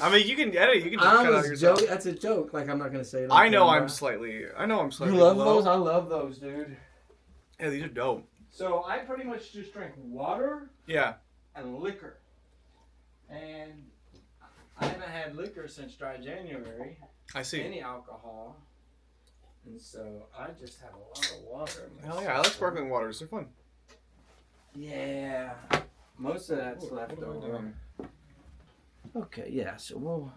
I mean, you can edit. You can just cut out yourself. That's a joke. Like I'm not gonna say it. I know I'm slightly. You love those? I love those, dude. Yeah, these are dope. So I pretty much just drink water. Yeah. And liquor. And I haven't had liquor since dry January. I see. Any alcohol. And so I just have a lot of water. Hell yeah, I like sparkling waters. They're fun. Yeah. Most of that's left over. Okay, yeah, so we'll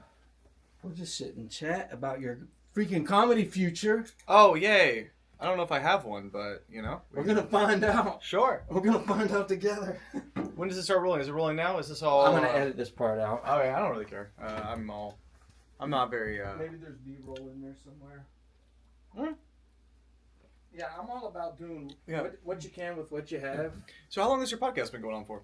just sit and chat about your freaking comedy future. Oh, yay. I don't know if I have one, but, you know. We're going to find out. Sure. We're going to find out together. When does it start rolling? Is it rolling now? Is this all... I'm going to edit this part out. Oh, yeah, I don't really care. I'm not very... Maybe there's B-roll in there somewhere. Hmm? Yeah, I'm all about doing what you can with what you have. So how long has your podcast been going on for?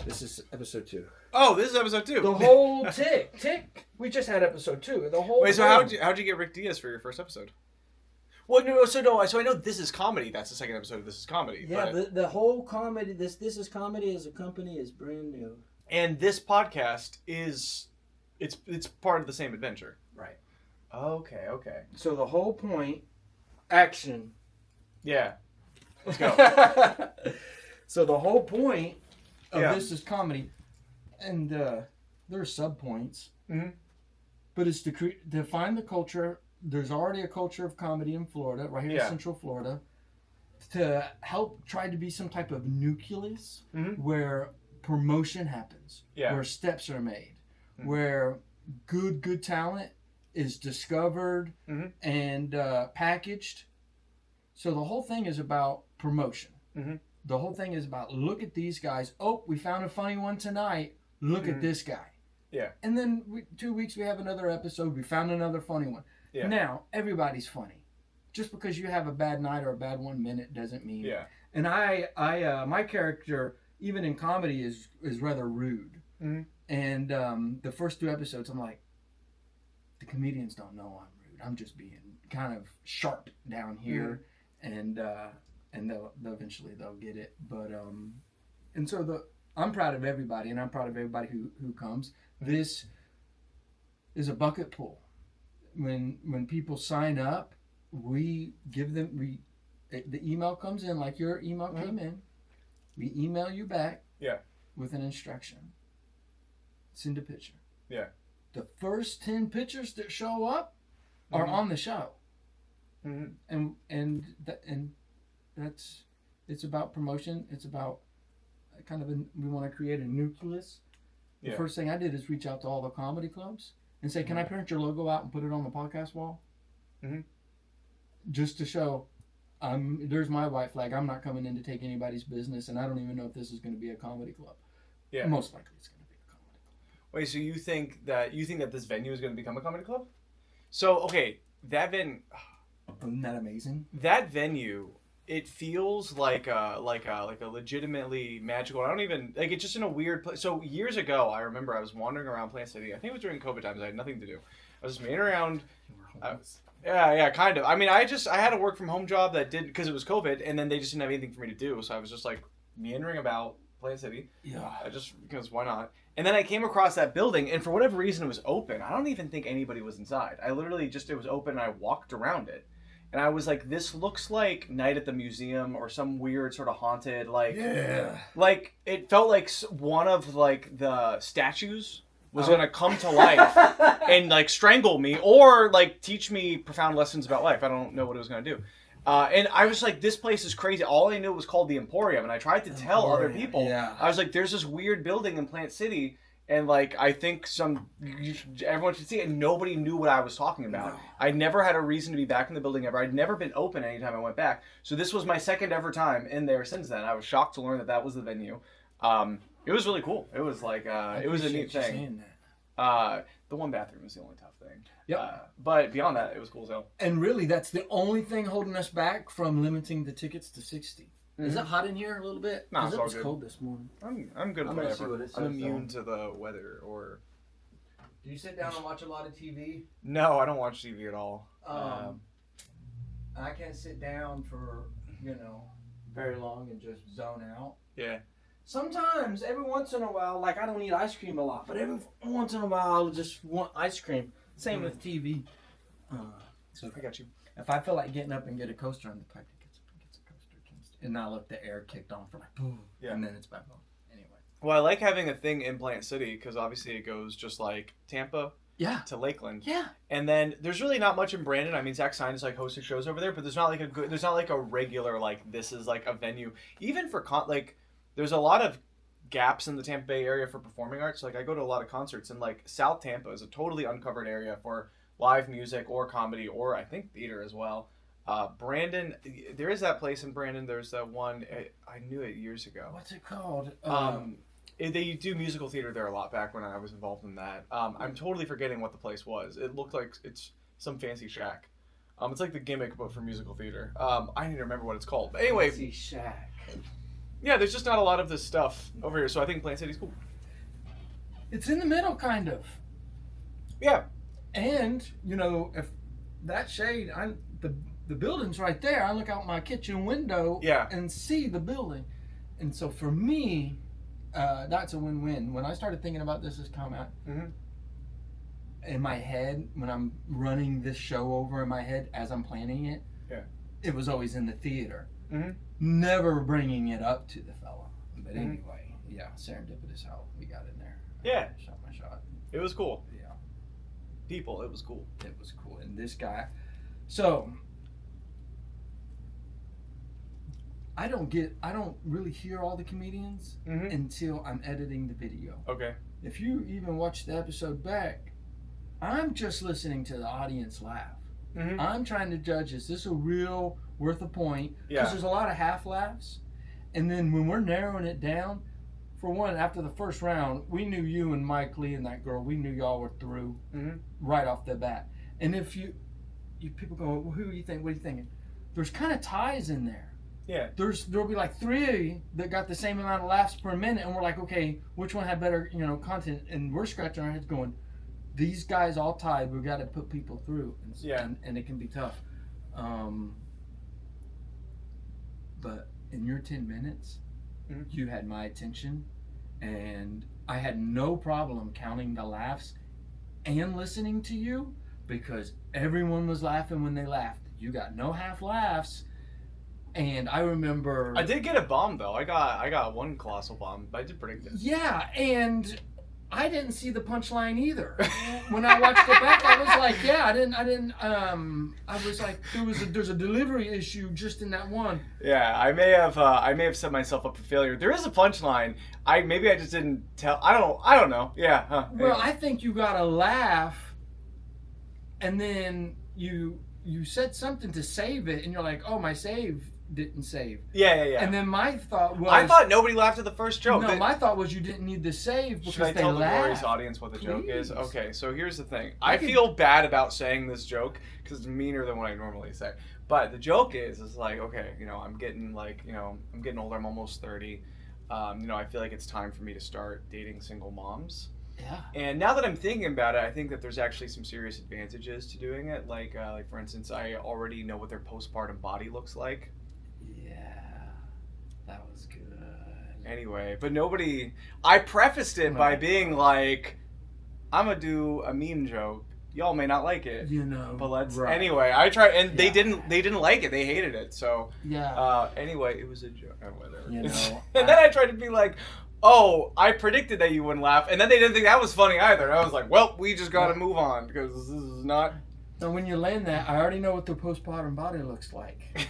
This is episode 2. Oh, this is episode 2. The whole tick. We just had episode 2. The whole. Wait, so how'd you get Rick Diaz for your first episode? Well, so I know This Is Comedy. That's the second episode of This Is Comedy. Yeah, but the whole comedy. This Is Comedy as a company is brand new. And this podcast is, it's part of the same adventure. Right. Okay. So the whole point, action. Yeah. Let's go. So the whole point of This Is Comedy, and there are sub-points, but it's to find the culture. There's already a culture of comedy in Florida, right here in Central Florida, to help try to be some type of nucleus where promotion happens, where steps are made, where good talent is discovered and packaged. So the whole thing is about promotion. The whole thing is about, look at these guys. Oh, we found a funny one tonight. Look at this guy. Yeah. And then 2 weeks we have another episode. We found another funny one. Yeah. Now, everybody's funny. Just because you have a bad night or a bad 1 minute doesn't mean. Yeah. And I my character, even in comedy, is rather rude. And the first 2 episodes, I'm like, the comedians don't know I'm rude. I'm just being kind of sharp down here. And they'll eventually get it. But and so I'm proud of everybody, and I'm proud of everybody who comes. This is a bucket pull. When people sign up, we give them the email comes in like your email came in. We email you back with an instruction. Send a picture. Yeah. The first 10 pictures that show up are on the show. And that's it's about promotion. It's about we want to create a nucleus. The first thing I did is reach out to all the comedy clubs and say, can I print your logo out and put it on the podcast wall? Just to show there's my white flag. I'm not coming in to take anybody's business, and I don't even know if this is going to be a comedy club. Yeah. Most likely it's going to be a comedy club. Wait, so you think that this venue is going to become a comedy club? So, okay, isn't that amazing? That venue, it feels like a legitimately magical. I don't even like it's just in a weird place. So years ago, I remember I was wandering around Plant City. I think it was during COVID times. I had nothing to do. I was just meandering around. Yeah, kind of. I mean, I had a work from home job that did because it was COVID, and then they just didn't have anything for me to do. So I was just like meandering about Plant City. Yeah. Because why not? And then I came across that building, and for whatever reason, it was open. I don't even think anybody was inside. I literally it was open, and I walked around it. And I was like, this looks like Night at the Museum or some weird sort of haunted, like it felt like one of like the statues was going to come to life and like strangle me or like teach me profound lessons about life. I don't know what it was going to do. And I was like, this place is crazy. All I knew was called the Emporium. And I tried to tell other people. Yeah. I was like, there's this weird building in Plant City. And, like, I think everyone should see it. And nobody knew what I was talking about. No. I never had a reason to be back in the building ever. I'd never been open anytime I went back. So this was my second ever time in there since then. I was shocked to learn that was the venue. It was really cool. It was, like, it was a neat thing. The one bathroom was the only tough thing. Yep. But beyond that, it was cool as hell. And really, that's the only thing holding us back from limiting the tickets to 60. Is it hot in here a little bit? No, it's all good. It was cold this morning. I'm good with whatever. I'm immune to the weather or... Do you sit down and watch a lot of TV? No, I don't watch TV at all. I can't sit down for, very long and just zone out. Yeah. Sometimes, every once in a while, like I don't eat ice cream a lot, but every once in a while I'll just want ice cream. Same with TV. So I got you. if I feel like getting up and get a coaster, I'm the type that gets up and gets a coaster. And I'll let the air kicked on for like boom, and then it's back on. Anyway. Well, I like having a thing in Plant City because obviously it goes just like Tampa to Lakeland. Yeah. And then there's really not much in Brandon. I mean, Zach Stein is like hosting shows over there, but there's not like a regular like this is like a venue. Even for there's a lot of gaps in the Tampa Bay area for performing arts. Like I go to a lot of concerts, and like South Tampa is a totally uncovered area for live music or comedy or I think theater as well. Brandon, there is that place in Brandon. There's that one. I knew it years ago. What's it called? They do musical theater there a lot back when I was involved in that. I'm totally forgetting what the place was. It looked like it's some fancy shack. It's like the gimmick, but for musical theater. I need to remember what it's called. But anyway, fancy shack. Yeah, there's just not a lot of this stuff over here, so I think Plant City's cool. It's in the middle, kind of. Yeah. And if that shade, the building's right there. I look out my kitchen window and see the building, and so for me. That's a win-win. When I started thinking about this as comment, in my head, when I'm running this show over in my head as I'm planning it, it was always in the theater. Never bringing it up to the fella. But anyway, serendipitous how we got in there. Yeah. Shot my shot. It was cool. Yeah. People, it was cool. It was cool. And this guy, so I don't really hear all the comedians until I'm editing the video. Okay. If you even watch the episode back, I'm just listening to the audience laugh. I'm trying to judge, is this a real worth a point? Because there's a lot of half laughs. And then when we're narrowing it down, for one, after the first round, we knew you and Mike Lee and that girl, we knew y'all were through right off the bat. And if you people go, well, who do you think? What are you thinking? There's kind of ties in there. Yeah. There'll be like 3 of you that got the same amount of laughs per minute, and we're like, okay, which one had better, content? And we're scratching our heads going, these guys all tied. We've got to put people through, and it can be tough. But in your 10 minutes, you had my attention, and I had no problem counting the laughs and listening to you because everyone was laughing when they laughed. You got no half laughs. And I remember I did get a bomb though. I got one colossal bomb, but I did predict it. Yeah, and I didn't see the punchline either. When I watched it back, I was like, I didn't I was like there's a delivery issue just in that one. Yeah, I may have set myself up for failure. There is a punchline. I just didn't tell. I don't know. Yeah. Well, anyway. I think you got a laugh and then you said something to save it and you're like, "Oh, my save didn't save." Yeah. And then my thought was... I thought nobody laughed at the first joke. No, my thought was you didn't need the save because they laughed. Should I tell the glorious audience what the joke is? Please. Okay, so here's the thing. I feel bad about saying this joke because it's meaner than what I normally say. But the joke is like, okay, I'm getting older. I'm almost 30. I feel like it's time for me to start dating single moms. Yeah. And now that I'm thinking about it, I think that there's actually some serious advantages to doing it. Like for instance, I already know what their postpartum body looks like. Yeah, that was good. Anyway, but I prefaced it by being like, I'm gonna do a meme joke. Y'all may not like it. But let's anyway. I tried, and they didn't like it. They hated it. So anyway, it was a joke. Whatever. And then I tried to be like, oh, I predicted that you wouldn't laugh, and then they didn't think that was funny either. And I was like, well, we just gotta move on because this is not. So when you land that, I already know what their postpartum body looks like.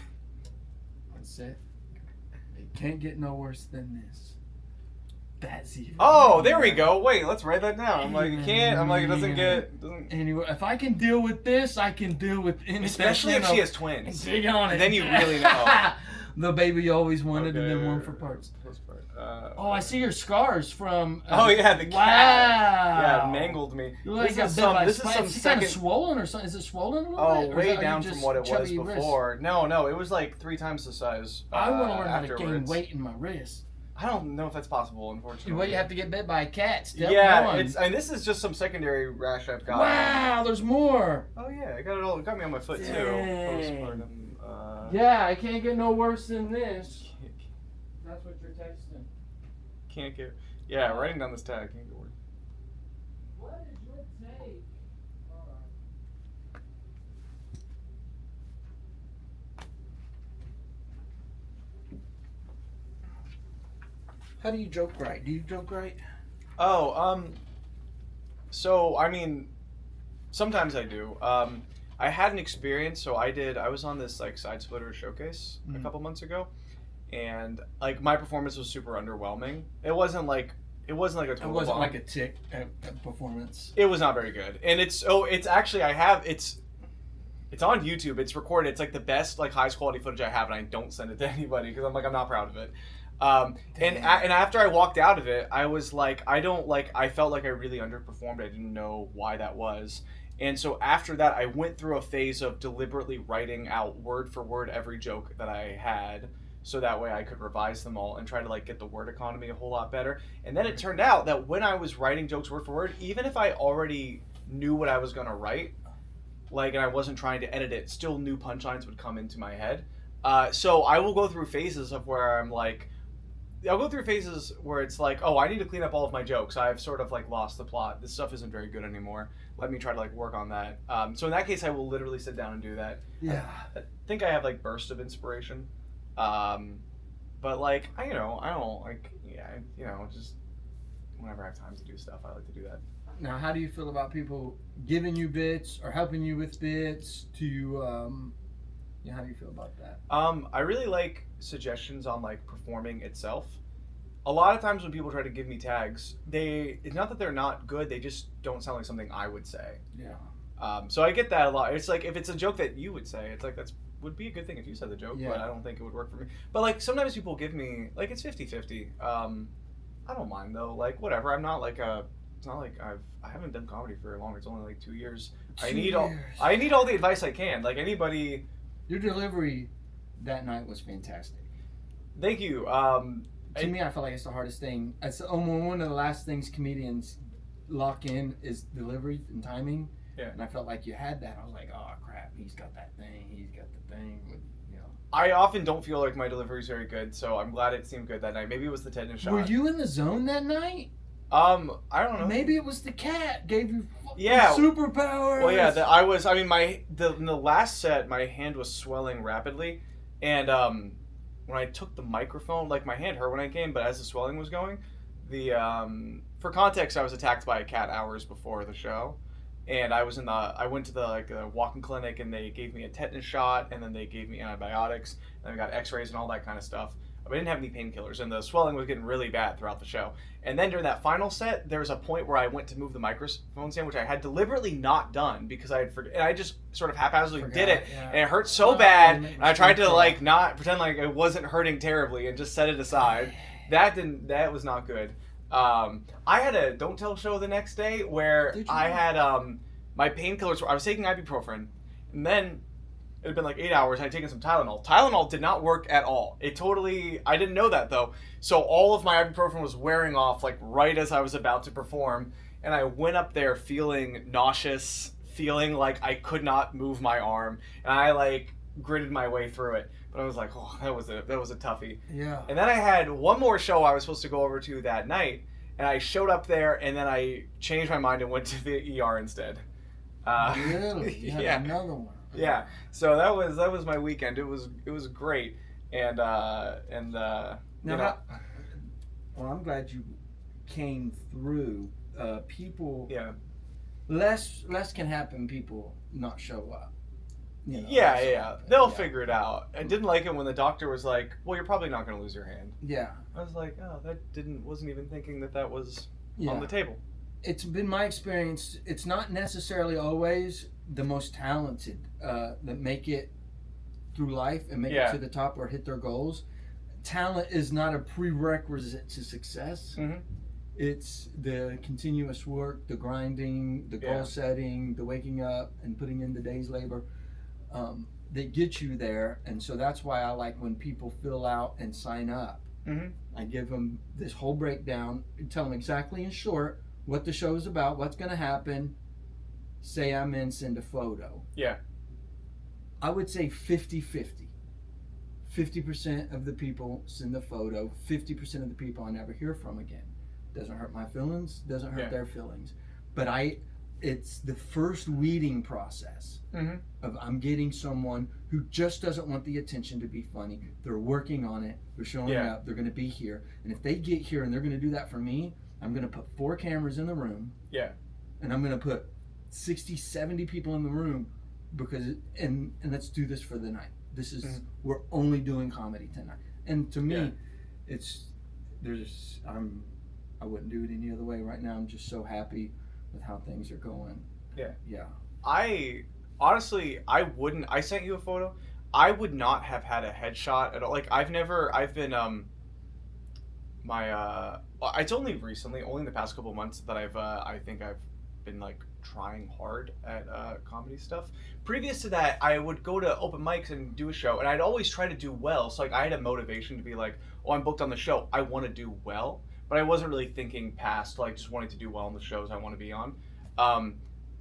That's it. It can't get no worse than this. That's even. Oh, there we go. Wait, let's write that down. I'm like, it can't. I'm like, it doesn't get. Anyway, if I can deal with this, I can deal with anything. Especially if she has twins. Dig on it. Then you really know. The baby you always wanted, and then one for parts. I see your scars from. The cat. Wow. Yeah, mangled me. This is some second. Kind of swollen or something? Is it swollen a little bit? Way down from what it was before. Wrist? No, it was like 3 times the size. I want to learn how to gain weight in my wrist. I don't know if that's possible, unfortunately. Well, you have to get bit by a cat. Step one. And this is just some secondary rash I've got. Wow, there's more. Oh yeah, I got it all. It got me on my foot too. Postpartum. Yeah, I can't get no worse than this. That's what you're texting. can't get. Yeah, writing down this tag can't get work. What is your take? How do you joke right? Do you joke right? Oh, so I mean, sometimes I do. I had an experience. So I was on this like Side Splitter showcase a couple months ago, and like my performance was super underwhelming. It wasn't like a total. It wasn't bomb. like a tick performance. It was not very good, and it's actually it's on YouTube. It's recorded. It's like the best like highest quality footage I have, and I don't send it to anybody because I'm not proud of it. And after I walked out of it, I was like, I felt like I really underperformed. I didn't know why that was. And so after that, I went through a phase of deliberately writing out word for word every joke that I had, so that way I could revise them all and try to like get the word economy a whole lot better. And then it turned out that when I was writing jokes word for word, even if I already knew what I was going to write, like, and I wasn't trying to edit it, still new punchlines would come into my head. So I will go through phases of where I'm like, I'll go through phases where it's like, oh, I need to clean up all of my jokes. I've sort of like lost the plot. This stuff isn't very good anymore. Let me try to like work on that. So in that case, I will literally sit down and do that. Yeah. I think I have like bursts of inspiration. But like, I don't like, just whenever I have time to do stuff, I like to do that. Now, how do you feel about people giving you bits or helping you with bits to, how do you feel about that? I really like suggestions on like performing itself. A lot of times when people try to give me tags, it's not that they're not good, they just don't sound like something I would say. Yeah. So I get that a lot. It's like if it's a joke that you would say, it's like would be a good thing if you said the joke, Yeah. but I don't think it would work for me. But like sometimes people give me like it's 50-50. I don't mind though. Like whatever. I'm not like it's not like I haven't done comedy for long. It's only like 2 years. I need all the advice I can. Like anybody. Your delivery that night was fantastic. Thank you. To me, I feel like it's the hardest thing. It's one of the last things comedians lock in is delivery and timing. Yeah. And I felt like you had that. I was like, oh crap, he's got that thing. He's got the thing. I often don't feel like my delivery is very good, so I'm glad it seemed good that night. Maybe it was the tetanus shot. Were you in the zone that night? I don't know. Maybe it was the cat gave you Yeah. superpowers. Well, yeah, in the last set, my hand was swelling rapidly, and when I took the microphone, like my hand hurt when I came, but as the swelling was going, for context, I was attacked by a cat hours before the show, and I went to the walk-in clinic, and they gave me a tetanus shot, and then they gave me antibiotics, and I got x-rays and all that kind of stuff. But I didn't have any painkillers, and the swelling was getting really bad throughout the show. And then during that final set, there was a point where I went to move the microphone stand, which I had deliberately not done because I had forgotten. And I just sort of haphazardly did it, yeah. and it hurt so bad. And I tried to like not pretend like it wasn't hurting terribly, and just set it aside. That was not good. I had a don't tell show the next day where I had my painkillers. I was taking ibuprofen, and then it had been like 8 hours. I had taken some Tylenol. Tylenol did not work at all. I didn't know that though. So all of my ibuprofen was wearing off like right as I was about to perform. And I went up there feeling nauseous, feeling like I could not move my arm. And I like gritted my way through it. But I was like, oh, that was a toughie. Yeah. And then I had one more show I was supposed to go over to that night. And I showed up there, and then I changed my mind and went to the ER instead. Really? Yeah. Another one. Yeah, so that was my weekend. It was great, and Well, I'm glad you came through. People. Yeah. Less can happen. People not show up. Yeah. They'll figure it out. I didn't like it when the doctor was like, "Well, you're probably not going to lose your hand." Yeah. I was like, "Oh, wasn't even thinking that was on the table." It's been my experience. It's not necessarily always the most talented that make it through life and make it to the top or hit their goals. Talent is not a prerequisite to success. Mm-hmm. It's the continuous work, the grinding, the goal setting, the waking up and putting in the day's labor that get you there. And so that's why I like when people fill out and sign up. Mm-hmm. I give them this whole breakdown, tell them exactly in short what the show is about, what's going to happen. Say I'm in, send a photo. Yeah. I would say 50-50. 50% of the people send the photo. 50% of the people I never hear from again. Doesn't hurt my feelings. Doesn't hurt their feelings. But it's the first weeding process of I'm getting someone who just doesn't want the attention to be funny. They're working on it. They're showing up. They're going to be here. And if they get here and they're going to do that for me, I'm going to put 4 cameras in the room. Yeah. And I'm going to put 60, 70 people in the room and let's do this for the night. This is we're only doing comedy tonight. And to me, I wouldn't do it any other way right now. I'm just so happy with how things are going. Yeah. Yeah. I honestly, I sent you a photo. I would not have had a headshot at all. Like I've been it's only recently, only in the past couple of months that I think I've been like trying hard at comedy stuff. Previous to that, I would go to open mics and do a show, and I'd always try to do well. So like I had a motivation to be like, oh, I'm booked on the show, I want to do well. But I wasn't really thinking past like just wanting to do well on the shows I want to be on.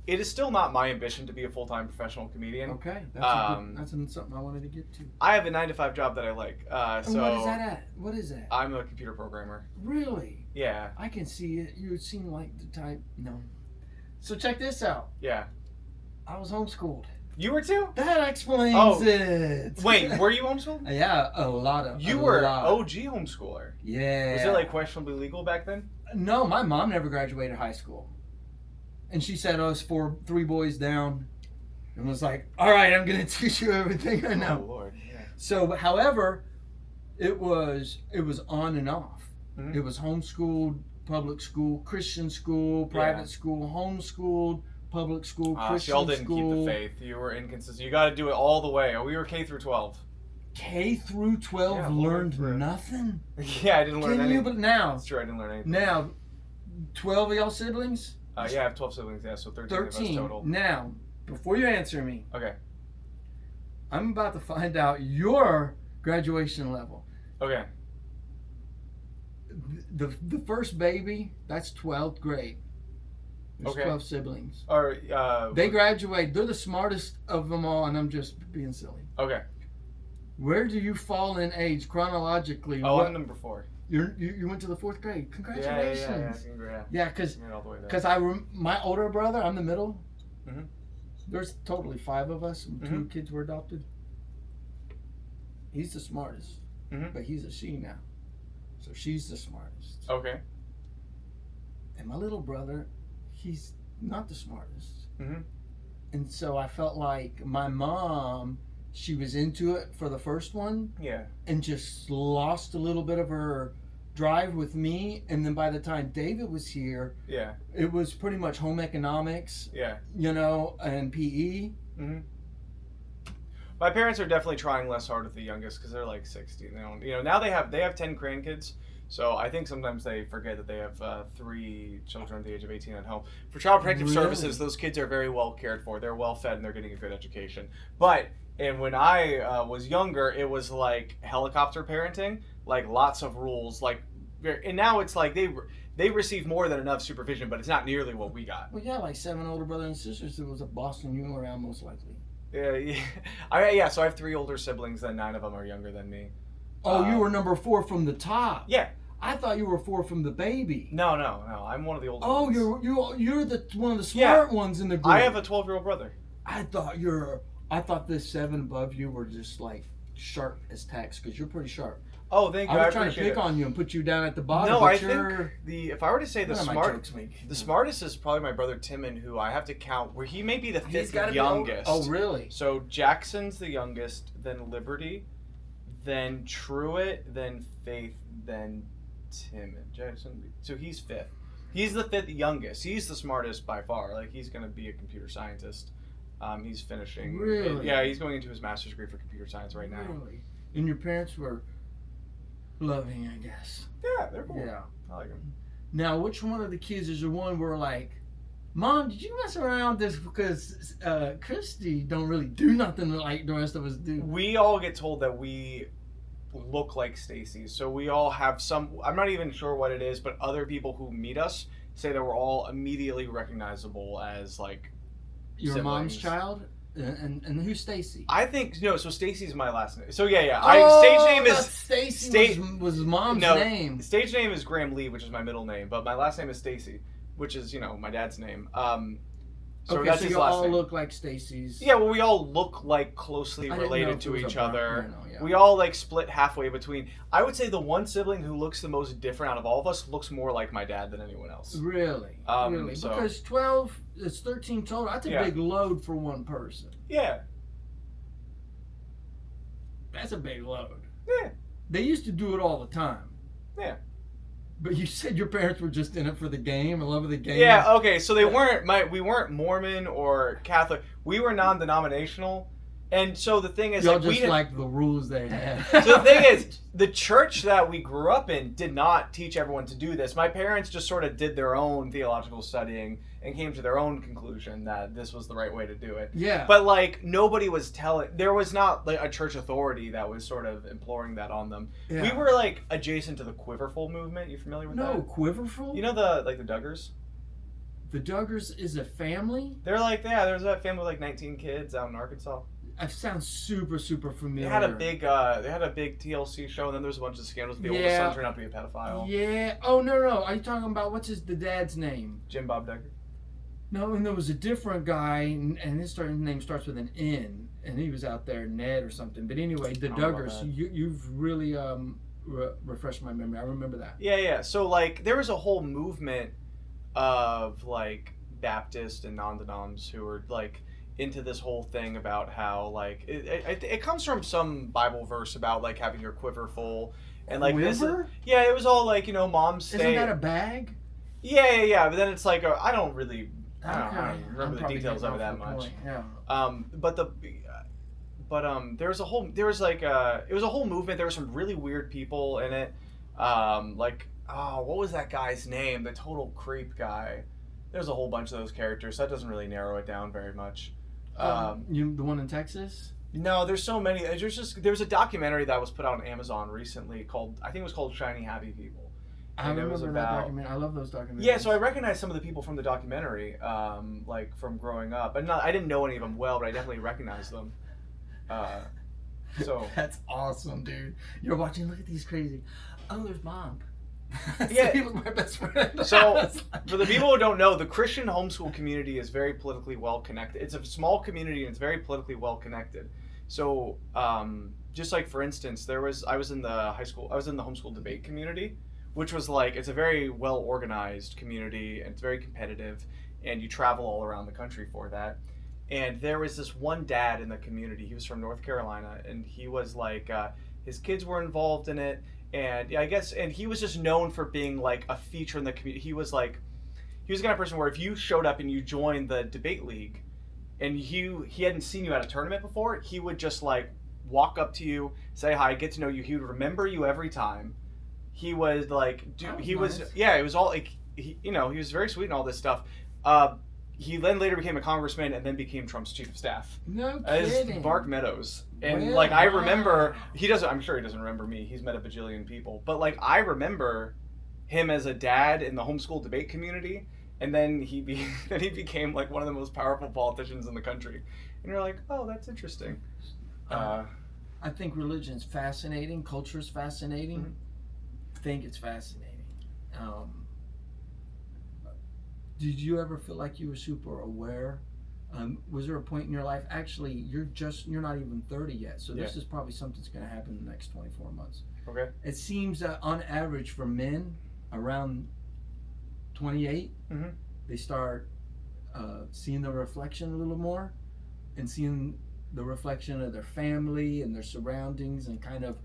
It is still not my ambition to be a full-time professional comedian. Okay, that's something I wanted to get to. I have a 9-to-5 job that I like. So what is that at? What is that? I'm a computer programmer. Really? Yeah. I can see it. You seem like the type. No. So check this out. Yeah. I was homeschooled. You were too? That explains it. Wait, were you homeschooled? Yeah, a lot. You were OG homeschooler. Yeah. Was it like questionably legal back then? No, my mom never graduated high school. And she set us 3 boys down and was like, all right, I'm going to teach you everything I know. Oh, Lord. Yeah. So, however, it was on and off. Mm-hmm. It was homeschooled, public school, Christian school, private school, homeschooled, public school, Christian so y'all didn't school. keep the faith. You were inconsistent. You got to do it all the way. We were K through 12. K through 12 learned nothing? Yeah, I didn't learn anything. But now. That's true, I didn't learn anything. Now, 12 of y'all siblings? Yeah, I have 12 siblings, yeah, so 13 of us total. Now, before you answer me. Okay. I'm about to find out your graduation level. Okay. The first baby, that's 12th grade. There's 12 siblings. They graduate. They're the smartest of them all, and I'm just being silly. Okay. Where do you fall in age chronologically? Oh, I'm number 4. You went to the 4th grade. Congratulations. Yeah, because my older brother, I'm the middle. Mm-hmm. There's totally 5 of us, and 2 kids were adopted. He's the smartest, but he's a she now, so she's the smartest. Okay. And my little brother, he's not the smartest. Mm-hmm. And so I felt like my mom, she was into it for the first one. Yeah. And just lost a little bit of her drive with me. And then by the time David was here, it was pretty much home economics. Yeah. And PE. Mm-hmm. My parents are definitely trying less hard with the youngest because they're like 60. They don't, now they have 10 grandkids. So I think sometimes they forget that they have 3 children under the age of 18 at home. For Child Protective Services, those kids are very well cared for. They're well fed and they're getting a good education. And when I was younger, it was like helicopter parenting, like lots of rules. And now it's like they receive more than enough supervision, but it's not nearly what we got. Well, yeah, like 7 older brothers and sisters. There was a Boston you were around most likely. Yeah. So I have 3 older siblings, and 9 of them are younger than me. Oh, you were number 4 from the top. Yeah. I thought you were 4 from the baby. No. I'm one of the older ones. You're one of the smart ones in the group. I have a 12-year-old brother. I thought the 7 above you were just like sharp as tacks because you're pretty sharp. Oh, thank you. I was trying to pick on you and put you down at the bottom. No, I think if I were to say the smartest is probably my brother Timon, who I have to count, where he may be the 5th youngest. Oh, really? So Jackson's the youngest, then Liberty, then Truett, then Faith, then Timon. Jackson. So he's 5th. He's the 5th youngest. He's the smartest by far. Like he's going to be a computer scientist. He's finishing. Really? Yeah, he's going into his master's degree for computer science right now. Really? And your parents were loving, I guess. Yeah, they're cool. Yeah. I like them. Now, which one of the kids is the one where like, Mom, did you mess around this because Christy don't really do nothing like the rest of us do? We all get told that we look like Stacy. So we all have I'm not even sure what it is, but other people who meet us say that we're all immediately recognizable as like your siblings. Mom's child? And who's Stacy? I think no. So Stacy's my last name. So yeah. Oh, Stage name is Stacy. Was mom's name. Stage name is Graham Lee, which is my middle name, but my last name is Stacy, which is my dad's name. So okay, that's so his you last all name. look like Stacy's. Yeah, well, we all look like closely I didn't know related if to it was each a other. brother. Yeah. We all like split halfway between. I would say the one sibling who looks the most different out of all of us looks more like my dad than anyone else. Really? Really? So- Because 12, it's 13 total. That's a Yeah. big load for one person. Yeah. That's a big load. Yeah. They used to do it all the time. Yeah. But you said your parents were just in it for the game, love of the game. Yeah, okay, so we weren't Mormon or Catholic. We were non-denominational. And so the thing is, Y'all like, we just didn't, like the rules they had. so the thing is, the church that we grew up in did not teach everyone to do this. My parents just sort of did their own theological studying and came to their own conclusion that this was the right way to do it. Yeah. But like nobody was there was not like a church authority that was sort of imploring that on them. Yeah. We were like adjacent to the Quiverful movement. You familiar with No, that? Quiverful? You know the Duggars? The Duggars is a family? They're like, yeah, there's that family with like 19 kids out in Arkansas. That sounds super, super They familiar. had a big TLC show, and then there was a bunch of scandals. The oldest son turned out to be a pedophile. Yeah. Oh, no. Are you talking about, the dad's name? Jim Bob Duggar. No, and there was a different guy, and his name starts with an N, and he was out there, Ned or something. But anyway, the I don't know Duggars, about you've really refreshed my memory. I remember that. Yeah. So like, there was a whole movement of like Baptist and non-denoms who were like into this whole thing about how like it comes from some Bible verse about like having your quiver full and like Quiver? it was all like moms stay. Isn't that a bag? Yeah. But then it's like I don't really. I don't I'm remember the probably details of it getting that off the much. point. Yeah. There was a whole it was a whole movement. There were some really weird people in it. What was that guy's name? The total creep guy. There's a whole bunch of those characters. That doesn't really narrow it down very much. The one in Texas? No, there's so many. There was a documentary that was put out on Amazon recently called Shiny Happy People. I remember that documentary. I love those documentaries. Yeah, so I recognize some of the people from the documentary, like from growing up. But I didn't know any of them well, but I definitely recognized them. So that's awesome, dude. You're watching. Look at these crazy. Oh, there's Mom. Yeah. He was my best friend. So for the people who don't know, the Christian homeschool community is very politically well connected. It's a small community and it's very politically well connected. So just like for instance, I was in the homeschool debate community, which was like, it's a very well organized community and it's very competitive, and you travel all around the country for that. And there was this one dad in the community. He was from North Carolina, and he was like, his kids were involved in it, and and he was just known for being like a feature in the community. He was the kind of person where if you showed up and you joined the debate league, and he hadn't seen you at a tournament before, he would just like walk up to you, say hi, get to know you. He would remember you every time. He was like, it was all like, he was very sweet and all this stuff. He then later became a congressman and then became Trump's chief of staff. No As kidding. Mark Meadows. And Well, I remember, I'm sure he doesn't remember me. He's met a bajillion people. But like, I remember him as a dad in the homeschool debate community. And then he became like one of the most powerful politicians in the country. And you're like, oh, that's interesting. I think religion's fascinating. Culture's fascinating. Mm-hmm. I think it's fascinating. Did you ever feel like you were super aware? Was there a point in your life? Actually, you're not even 30 yet, so this is probably something that's going to happen in the next 24 months. Okay. It seems that on average for men around 28, they start seeing the reflection a little more, and seeing the reflection of their family and their surroundings, and kind of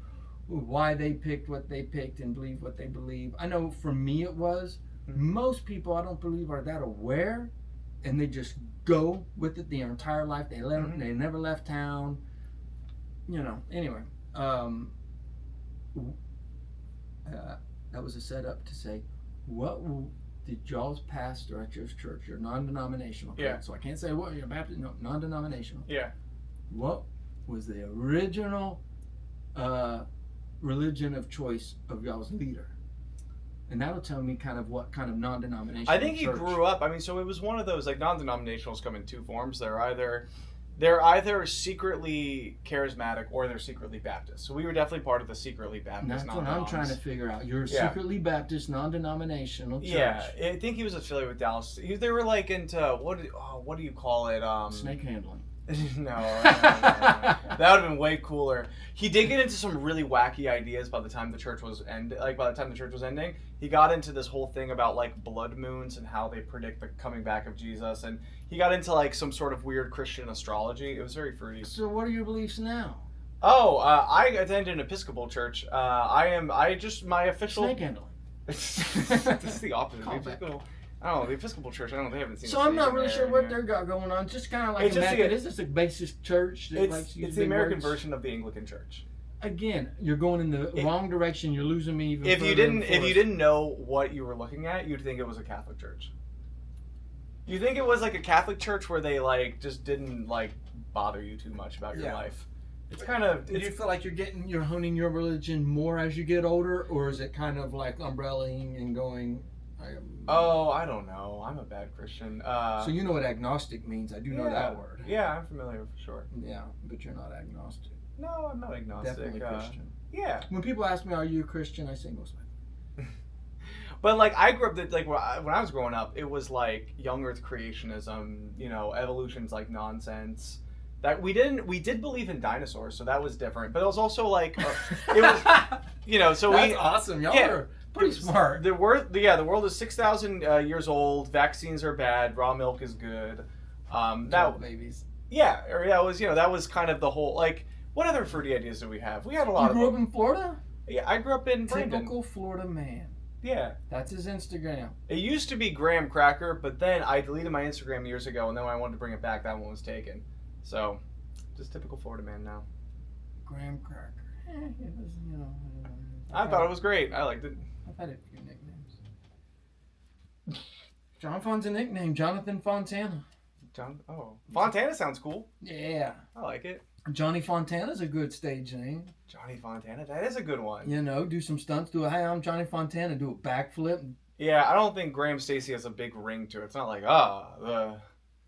why they picked what they picked and believe what they believe. I know for me it was. Most people, I don't believe, are that aware, and they just go with it their entire life. They never left town. Anyway, that was a setup to say, did y'all's pastor at your church? You're non-denominational, correct? Yeah. So I can't say what you're Baptist. No, non-denominational. Yeah. What was the original religion of choice of y'all's leader? And that'll tell me kind of what kind of non-denominational I think he church. grew up. I mean, so it was one of those, like, non-denominationals come in two forms. They're either They're either secretly charismatic or they're secretly Baptist. So we were definitely part of the secretly Baptist. That's what I'm trying to figure out. You're a secretly Baptist, non-denominational church. Yeah, I think he was affiliated with Dallas. They were like into what do you call it? Snake handling. No. That would have been way cooler. He did get into some really wacky ideas by the time the church was ending. He got into this whole thing about like blood moons and how they predict the coming back of Jesus, and he got into like some sort of weird Christian astrology. It was very fruity. So what are your beliefs now? Oh, I attend an Episcopal church. My official Snake handling. This is the opposite. The Episcopal. Oh, the Episcopal Church. They haven't seen. So I'm not really sure what they've got going on. Just kind of like a Methodist. It's a basic church. It's the American version of the Anglican Church. Again, you're going in the wrong direction. You're losing me even. If you didn't know what you were looking at, you'd think it was a Catholic church. You think it was like a Catholic church where they like just didn't like bother you too much about your life. It's kind of. Do you feel like you're honing your religion more as you get older, or is it kind of like umbrellaing and going? I don't know. I'm a bad Christian. So you know what agnostic means? I do know that word. Yeah, I'm familiar for sure. Yeah, but you're not agnostic. No, I'm not agnostic. Definitely Christian. Yeah. When people ask me, "Are you a Christian?" I say most. But like I grew up when I was growing up, it was like young Earth creationism. Evolution's like nonsense. That we did believe in dinosaurs, so that was different. But it was also like it was So that's awesome. Y'all are pretty smart. The world is 6,000 years old. Vaccines are bad. Raw milk is good. Babies. Yeah, that was kind of the whole like. What other fruity ideas did we have? We had a lot of. You grew up in Florida? Yeah, I grew up in Brandon. Typical Florida man. Yeah. That's his Instagram. It used to be Graham Cracker, but then I deleted my Instagram years ago, and then when I wanted to bring it back, that one was taken. So, just typical Florida man now. Graham Cracker. It was, I thought it was great. I liked it. I've had a few nicknames. John Fon's a nickname. Jonathan Fontana. Fontana sounds cool. Yeah. I like it. Johnny Fontana's a good stage name. Johnny Fontana, that is a good one. Do some stunts. Hey, I'm Johnny Fontana. Do a backflip. Yeah, I don't think Graham Stacy has a big ring to it. It's not like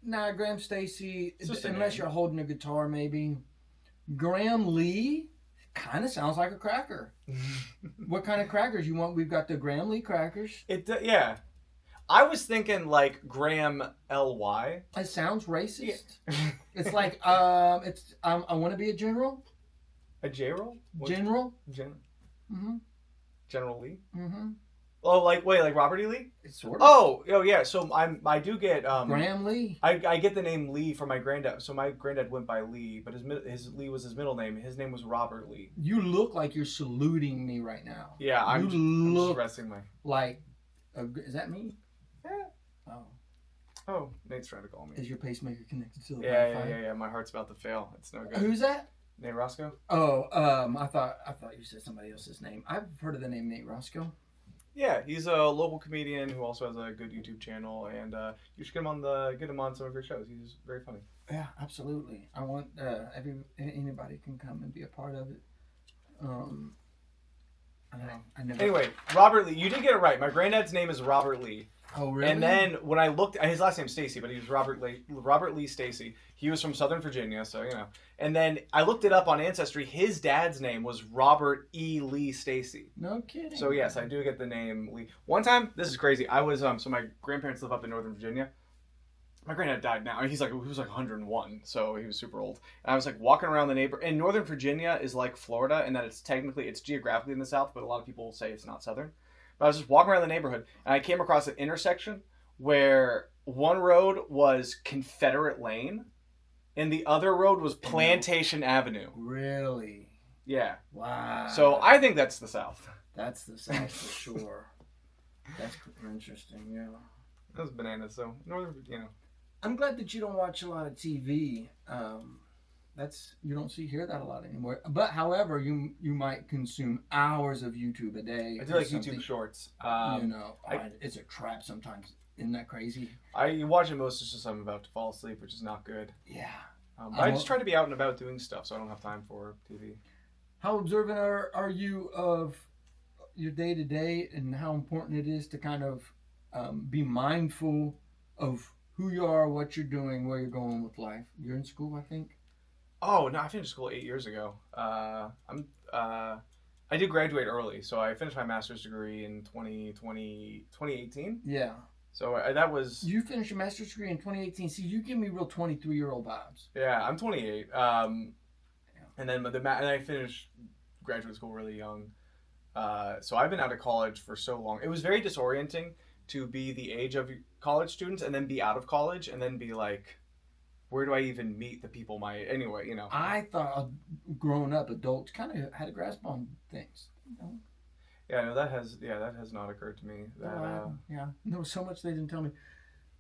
Nah, Graham Stacy, unless you're holding a guitar, maybe. Graham Lee kind of sounds like a cracker. What kind of crackers you want? We've got the Graham Lee crackers. Yeah. I was thinking like Graham L.Y. It sounds racist. Yeah. It's like I want to be a general. A general? General. Mm-hmm. General Lee. Mm-hmm. Oh, like Robert E. Lee? It's sort of. Oh yeah. So I do get Graham Lee. I get the name Lee from my granddad. So my granddad went by Lee, but his Lee was his middle name. His name was Robert Lee. You look like you're saluting me right now. Yeah, I'm just resting my. Like, is that me? Yeah. Oh, Nate's trying to call me. Is your pacemaker connected to the Wi-Fi? Yeah. My heart's about to fail. It's no good. Who's that? Nate Roscoe. Oh, I thought you said somebody else's name. I've heard of the name Nate Roscoe. Yeah, he's a local comedian who also has a good YouTube channel, and you should get him on some of your shows. He's very funny. Yeah, absolutely. I want anybody can come and be a part of it. Anyway, Robert Lee, you did get it right. My granddad's name is Robert Lee. Oh, really? And then when I looked, his last name's Stacy, but he was Robert Lee Stacy. He was from Southern Virginia, so And then I looked it up on Ancestry. His dad's name was Robert E. Lee Stacy. No kidding. So yes, I do get the name Lee. One time, this is crazy. I was so my grandparents live up in Northern Virginia. My granddad died now. He was like 101, so he was super old. And I was like walking around the neighborhood. And Northern Virginia is like Florida in that it's geographically in the South, but a lot of people say it's not Southern. But I was just walking around the neighborhood, and I came across an intersection where one road was Confederate Lane, and the other road was Plantation Avenue. Really? Yeah. Wow. So I think that's the South. That's the South for sure. That's interesting, yeah. That was bananas, so Northern, I'm glad that you don't watch a lot of TV. You don't hear that a lot anymore. But however, you might consume hours of YouTube a day. I do like YouTube Shorts. It's a trap sometimes. Isn't that crazy? You watch it most just as I'm about to fall asleep, which is not good. Yeah. I just try to be out and about doing stuff, so I don't have time for TV. How observant are you of your day to day, and how important it is to kind of be mindful of who you are, what you're doing, where you're going with life. You're in school, I think. Oh no, I finished school 8 years ago. I did graduate early, so I finished my master's degree in 2018. Yeah. So that was You finished your master's degree in 2018. See, you give me real 23-year-old vibes. yeah. I'm 28. And then and I finished graduate school really young. So I've been out of college for so long. It was very disorienting to be the age of college students and then be out of college and then be like, where do I even meet the people anyway, you know? I thought growing up, adults kind of had a grasp on things. You know? Yeah, no, that has not occurred to me. Yeah, there was so much they didn't tell me.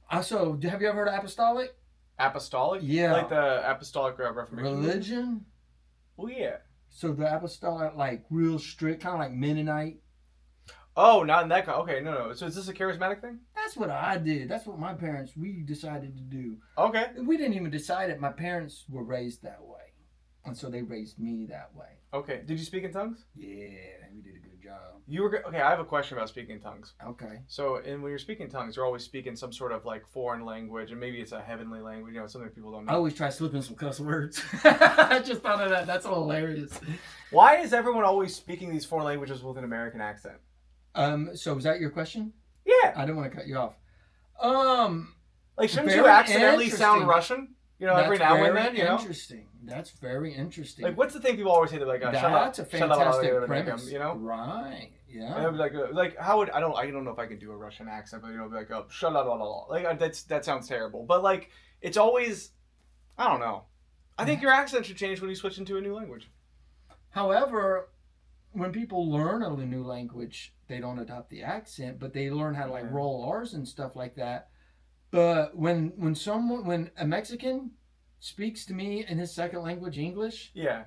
Also, have you ever heard of apostolic? Apostolic? Yeah. Like the apostolic Reformation? Religion? Oh, yeah. So the apostolic, like real strict, kind of like Mennonite. Oh, not in that kind. Okay, no. So is this a charismatic thing? That's what I did. That's what my parents, we decided to do. Okay. We didn't even decide it. My parents were raised that way. And so they raised me that way. Okay. Did you speak in tongues? Yeah, we did a good job. Okay, I have a question about speaking in tongues. Okay. So, when you're speaking tongues, you're always speaking some sort of like foreign language, and maybe it's a heavenly language, something people don't I know. always try slipping some cuss words. I just thought of that. That's hilarious. Why is everyone always speaking these foreign languages with an American accent? So is that your question? Yeah. I didn't want to cut you off. Like, shouldn't very you accidentally sound interesting. Russian? Every now and then, Interesting. That's very interesting. Like, what's the thing people always say? They're like, that's a fantastic premise. You know? Right. Yeah. And I'd be like, how would I don't know if I can do a Russian accent, but be like, oh, shalalala. Like that sounds terrible. But like, it's always, I don't know. I think your accent should change when you switch into a new language. However, when people learn a new language, they don't adopt the accent, but they learn how to like roll R's and stuff like that. But when a Mexican speaks to me in his second language, English, yeah,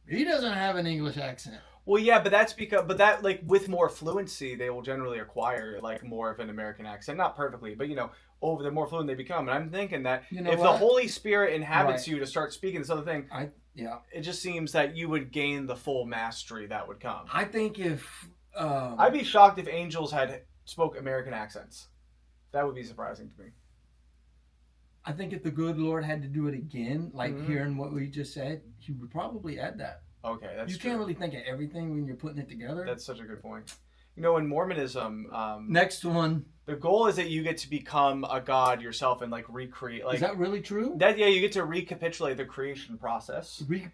he doesn't have an English accent. Well, yeah, but that's because, like with more fluency, they will generally acquire like more of an American accent, not perfectly, but over the more fluent they become. And I'm thinking that if the Holy Spirit inhabits you to start speaking this other thing, it just seems that you would gain the full mastery that would come. I think if I'd be shocked if angels spoke American accents. That would be surprising to me. I think if the good Lord had to do it again, like hearing what we just said, he would probably add that. Okay, that's true. You can't really think of everything when you're putting it together. That's such a good point. In Mormonism, next one, the goal is that you get to become a god yourself and like recreate. Like, is that really true? You get to recapitulate the creation process. No.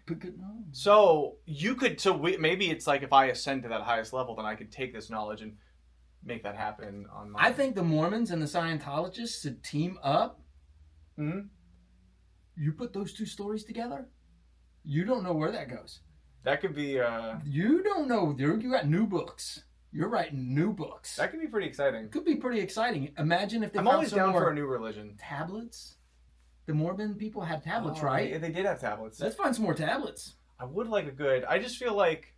So you could. Maybe it's like if I ascend to that highest level, then I could take this knowledge and make that happen on my. I think the Mormons and the Scientologists should team up. Mm-hmm. You put those two stories together, you don't know where that goes. That could be. You don't know. You got new books. You're writing new books. That could be pretty exciting. Could be pretty exciting. Imagine if they I'm found always some down more for a new religion. tablets. The Mormon people had tablets, right? Yeah, they did have tablets. Let's find some more tablets. I would like a good. I just feel like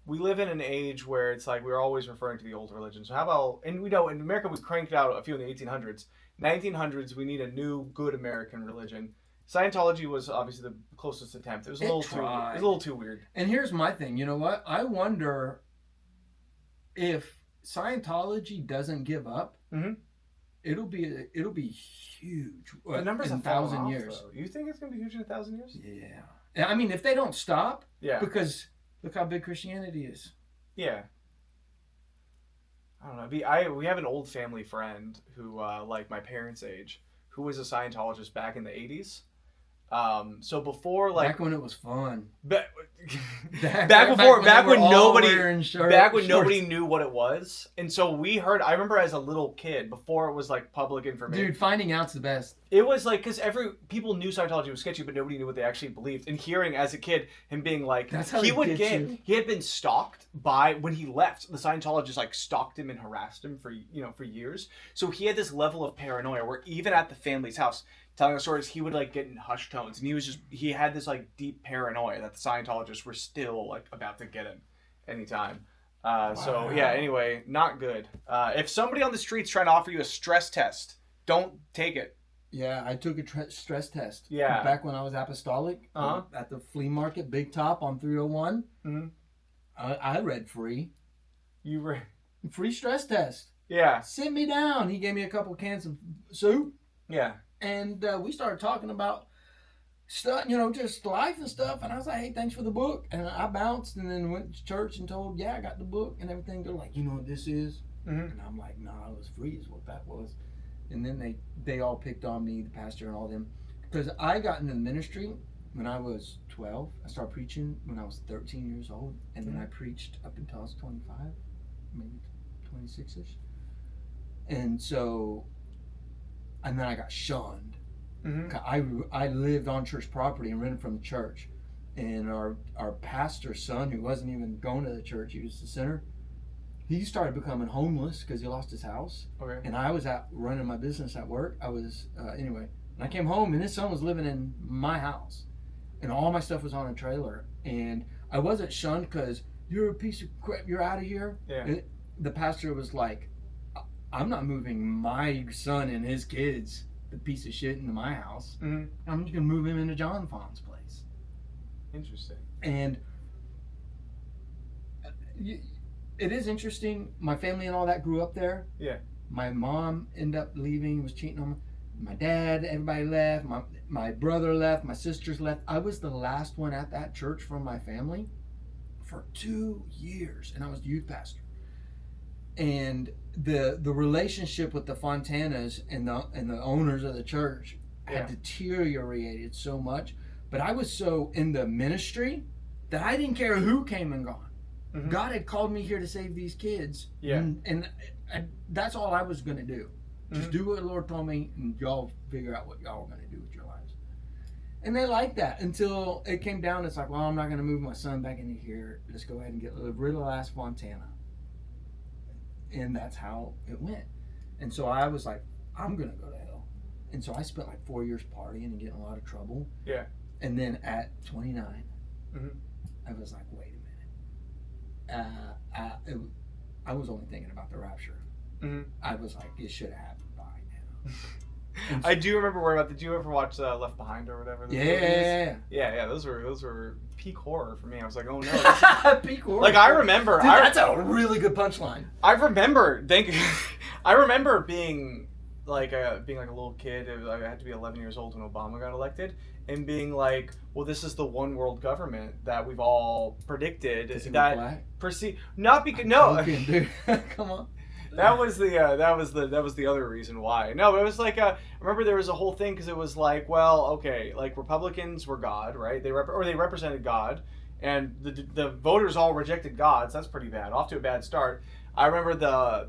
we live in an age where it's like we're always referring to the old religion. So how about, and we know in America we cranked out a few in the 1800s. 1900s we need a new good American religion. Scientology was obviously the closest attempt. It was a little too weird. And here's my thing. You know what? I wonder if Scientology doesn't give up. Mm-hmm. It'll be huge. The numbers in 1,000 years. Though. You think it's gonna be huge in 1,000 years? Yeah. I mean, if they don't stop. Yeah. Because look how big Christianity is. Yeah. I don't know. We have an old family friend who, like my parents' age, who was a Scientologist back in the 80s. So before, like, back when it was fun. Back when nobody knew what it was, and so we heard. I remember as a little kid, before it was like public information. Dude, finding out's the best. It was like because people knew Scientology was sketchy, but nobody knew what they actually believed. And hearing as a kid him being like, he had been stalked by when he left. The Scientologists like stalked him and harassed him for years. So he had this level of paranoia where even at the family's house, telling the stories, he would like get in hushed tones, and he had this like deep paranoia that the Scientologists were still like about to get him anytime. Wow. So yeah, anyway, not good. If somebody on the street's trying to offer you a stress test, don't take it. Yeah, I took a stress test. Yeah. Back when I was apostolic at the flea market, Big Top on 301. Mm-hmm. I read free. You read? Free stress test. Yeah. Sit me down. He gave me a couple cans of soup. Yeah. And we started talking about stuff, just life and stuff. And I was like, hey, thanks for the book. And I bounced and then went to church and told, I got the book and everything. They're like, you know what this is? And I'm like, nah, it was free is what that was. And then they all picked on me, the pastor and all them. Because I got into the ministry when I was 12. I started preaching when I was 13 years old. And then I preached up until I was 25, maybe 26-ish. And so, and then I got shunned. I lived on church property and rented from the church. And our pastor's son, who wasn't even going to the church, he was the sinner, he started becoming homeless because he lost his house. Okay. And I was out running my business at work. I was, anyway. And I came home and his son was living in my house. And all my stuff was on a trailer. And I wasn't shunned because you're a piece of crap, you're out of here. Yeah. The pastor was like, I'm not moving my son and his kids, the piece of shit, into my house. I'm just going to move him into John Fawn's place. Interesting. And it is interesting. My family and all that grew up there. Yeah. My mom ended up leaving, was cheating on me. My dad, everybody left. My brother left. My sisters left. I was the last one at that church from my family for 2 years, and I was the youth pastor. And the relationship with the Fontanas and the owners of the church had deteriorated so much. But I was so in the ministry that I didn't care who came and gone. God had called me here to save these kids. Yeah. And that's all I was going to do. Just do what the Lord told me, and y'all figure out what y'all are going to do with your lives. And they liked that until it came down. It's like, well, I'm not going to move my son back into here. Let's go ahead and get rid of the last Fontana. And that's how it went. And so I was like, I'm going to go to hell. And so I spent like 4 years partying and getting in a lot of trouble. Yeah. And then at 29, I was like, wait a minute. I was only thinking about the rapture. I was like, it should have happened by now. I do remember worrying about. Did you ever watch Left Behind or whatever? Yeah. Those were peak horror for me. I was like, oh no. Peak horror. Like I remember. Dude, that's a really good punchline. I remember. I remember being like a little kid. I had to be 11 years old when Obama got elected, and being like, well, this is the one world government that we've all predicted. Does he that look black? Not because no. Okay, dude. Come on. That was the other reason why. No, it was like I remember there was a whole thing because it was like, well, okay, like Republicans were God, right? They represented God, and the voters all rejected God. So that's pretty bad. Off to a bad start. I remember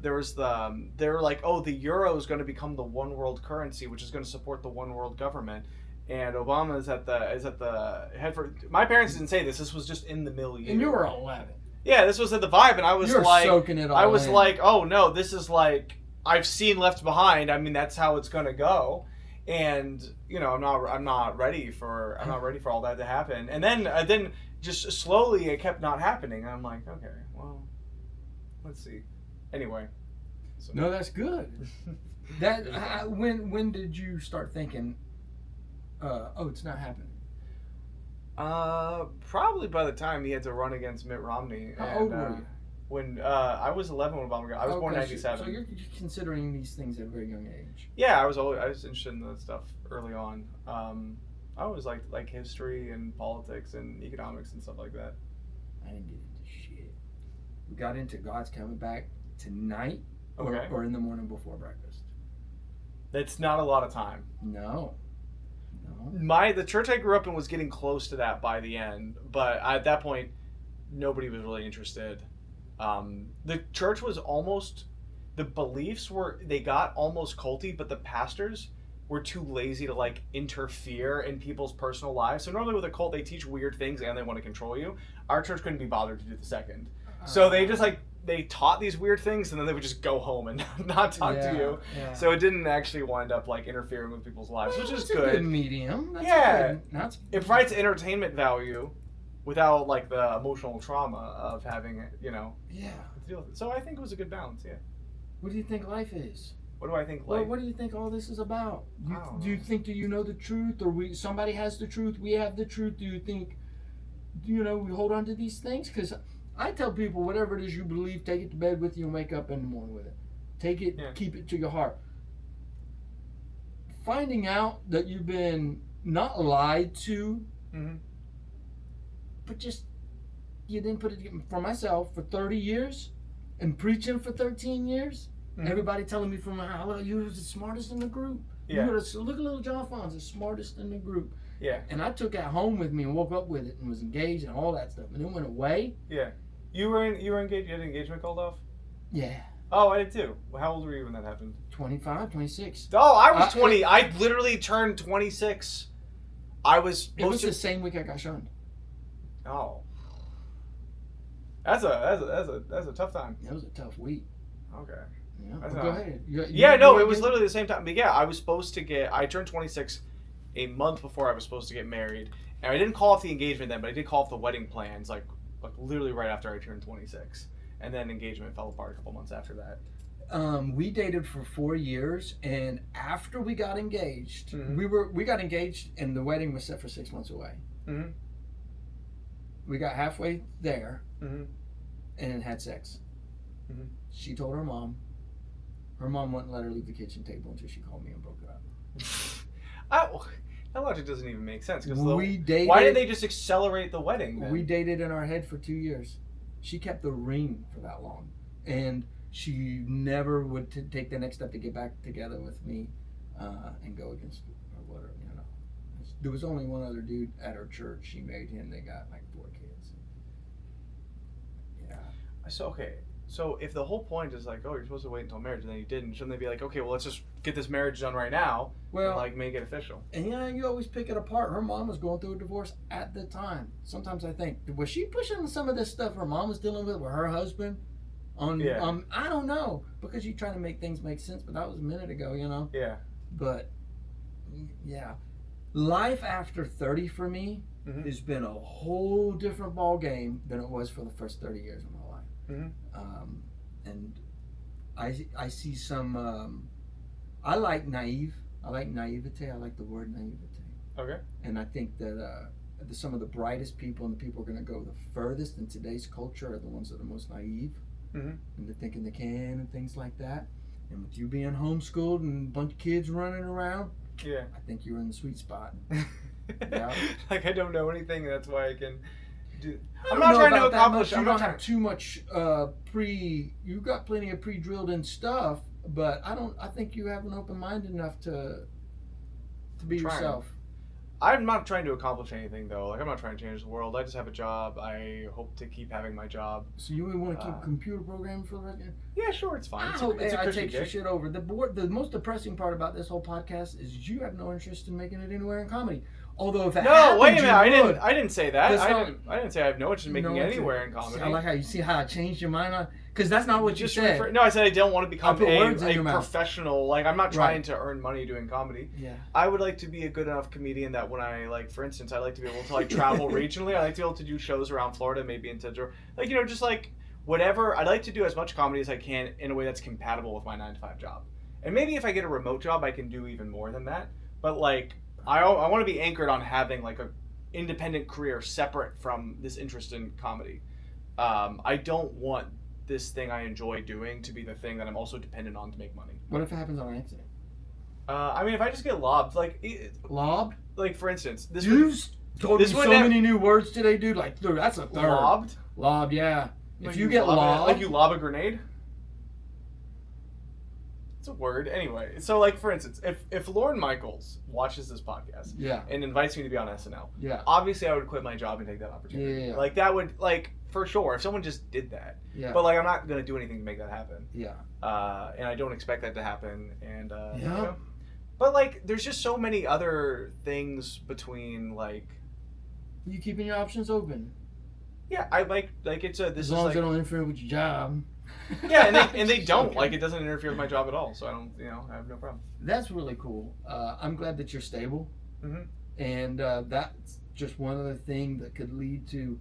they were like, oh, the euro is going to become the one world currency, which is going to support the one world government. And Obama is at the head for. My parents didn't say this. This was just in the milieu. And you were 11. Yeah, this was at the vibe, and I was soaking it all in. Like, oh no, this is like I've seen Left Behind. I mean, that's how it's gonna go, and I'm not ready for all that to happen. And then just slowly it kept not happening. And I'm like, okay, well, let's see. Anyway, so. No, that's good. That when did you start thinking, oh, it's not happening? Probably by the time he had to run against Mitt Romney. How old were you? When I was 11 when Obama got. I was born in '97. So you're considering these things at a very young age. Yeah, I was interested in that stuff early on. I always like history and politics and economics and stuff like that. I didn't get into shit. We got into God's coming back tonight, Okay. or in the morning before breakfast. That's not a lot of time. No. The church I grew up in was getting close to that by the end, but at that point, nobody was really interested. The church was almost, the beliefs they got almost culty, but the pastors were too lazy to like interfere in people's personal lives. So normally with a cult, they teach weird things and they want to control you. Our church couldn't be bothered to do the second. So they just they taught these weird things and then they would just go home and not talk to you. Yeah. So it didn't actually wind up like interfering with people's lives, which is good. A good medium. It provides entertainment value without like the emotional trauma of having to deal with it. So I think it was a good balance. Yeah. What do you think life is? What do I think life? Well, what do you think all this is about? Do you think that you know the truth, or somebody has the truth? We have the truth. Do you think we hold on to these things? Because I tell people, whatever it is you believe, take it to bed with you and wake up in the morning with it. Take it, keep it to your heart. finding out that you've been not lied to, but just you didn't put it for myself for 30 years and preaching for 13 years. Everybody telling me from how you were the smartest in the group. Yeah. You were look at little John Fonz, the smartest in the group. Yeah. And I took that home with me and woke up with it and was engaged and all that stuff. And it went away. Yeah. You were engaged. You had an engagement called off. Yeah. Oh, I did too. How old were you when that happened? 25, 26. Oh, I was 20. I literally turned 26. I was. It was the same week I got shunned. Oh. That's a tough time. It was a tough week. Okay. Yeah. Well, go ahead. It was literally the same time. But yeah, I turned 26 a month before I was supposed to get married. And I didn't call off the engagement then, but I did call off the wedding plans like literally right after I turned 26. And then engagement fell apart a couple months after that. We dated for 4 years, and after we got engaged, we got engaged, and the wedding was set for 6 months away. We got halfway there, and had sex. She told her mom. Her mom wouldn't let her leave the kitchen table until she called me and broke it up. That logic doesn't even make sense. We dated. Why did they just accelerate the wedding then? We dated in our head for 2 years. She kept the ring for that long, and she never would take the next step to get back together with me and go against or whatever. You know, there was only one other dude at her church. She married him. They got like 4 kids. Yeah. So if the whole point is like, oh, you're supposed to wait until marriage, and then you didn't, shouldn't they be like, okay, well, let's just get this marriage done right now, and like make it official? And you always pick it apart. Her mom was going through a divorce at the time. Sometimes I think, was she pushing some of this stuff her mom was dealing with her husband? I don't know, because you're trying to make things make sense, but that was a minute ago, you know? Yeah. But, yeah. Life after 30 for me has been a whole different ball game than it was for the first 30 years of my life. And I see some, I like naive. I like naivete. I like the word naivete. Okay. And I think that some of the brightest people and the people who are going to go the furthest in today's culture are the ones that are most naive. And they're thinking they can and things like that. And with you being homeschooled and a bunch of kids running around, yeah, I think you're in the sweet spot. Yeah. Like I don't know anything, that's why I can do. I'm not trying to accomplish. You don't have too much You got plenty of pre-drilled in stuff, but I think you have an open mind enough to be yourself. I'm not trying to accomplish anything though. Like I'm not trying to change the world. I just have a job. I hope to keep having my job. So you would want to keep computer programming for the rest of your... Yeah, sure, it's fine. I take your shit over. The most depressing part about this whole podcast is you have no interest in making it anywhere in comedy. Although if it happens, wait a minute, I didn't say that. I didn't say I have no interest in making it anywhere in comedy. I like how you see how I changed your mind on, because that's not what you said. No, I said I don't want to become a professional. Like I'm not trying to earn money doing comedy. Yeah. I would like to be a good enough comedian that when I for instance, I like to be able to travel regionally. I like to be able to do shows around Florida, maybe into just like whatever. I'd like to do as much comedy as I can in a way that's compatible with my 9-to-5 job. And maybe if I get a remote job, I can do even more than that. But like. I want to be anchored on having like a independent career separate from this interest in comedy. I don't want this thing I enjoy doing to be the thing that I'm also dependent on to make money. What if it happens on accident? I mean, if I just get lobbed, lobbed? Like for instance, you told me so many new words today, dude. Like, dude, that's a third. Lobbed, yeah. If you get lobbed, like you lob a grenade. It's a word. Anyway, so like for instance, if Lorne Michaels watches this podcast and invites me to be on SNL, obviously I would quit my job and take that opportunity. Yeah. Like that would for sure if someone just did that. Yeah. But I'm not gonna do anything to make that happen. Yeah. And I don't expect that to happen. And you know? But there's just so many other things between you keeping your options open. Yeah, I like it's a this as long as they don't interfere with your job. Yeah, and they don't it doesn't interfere with my job at all, so I don't I have no problem. That's really cool. I'm glad that you're stable, and that's just one other thing that could lead to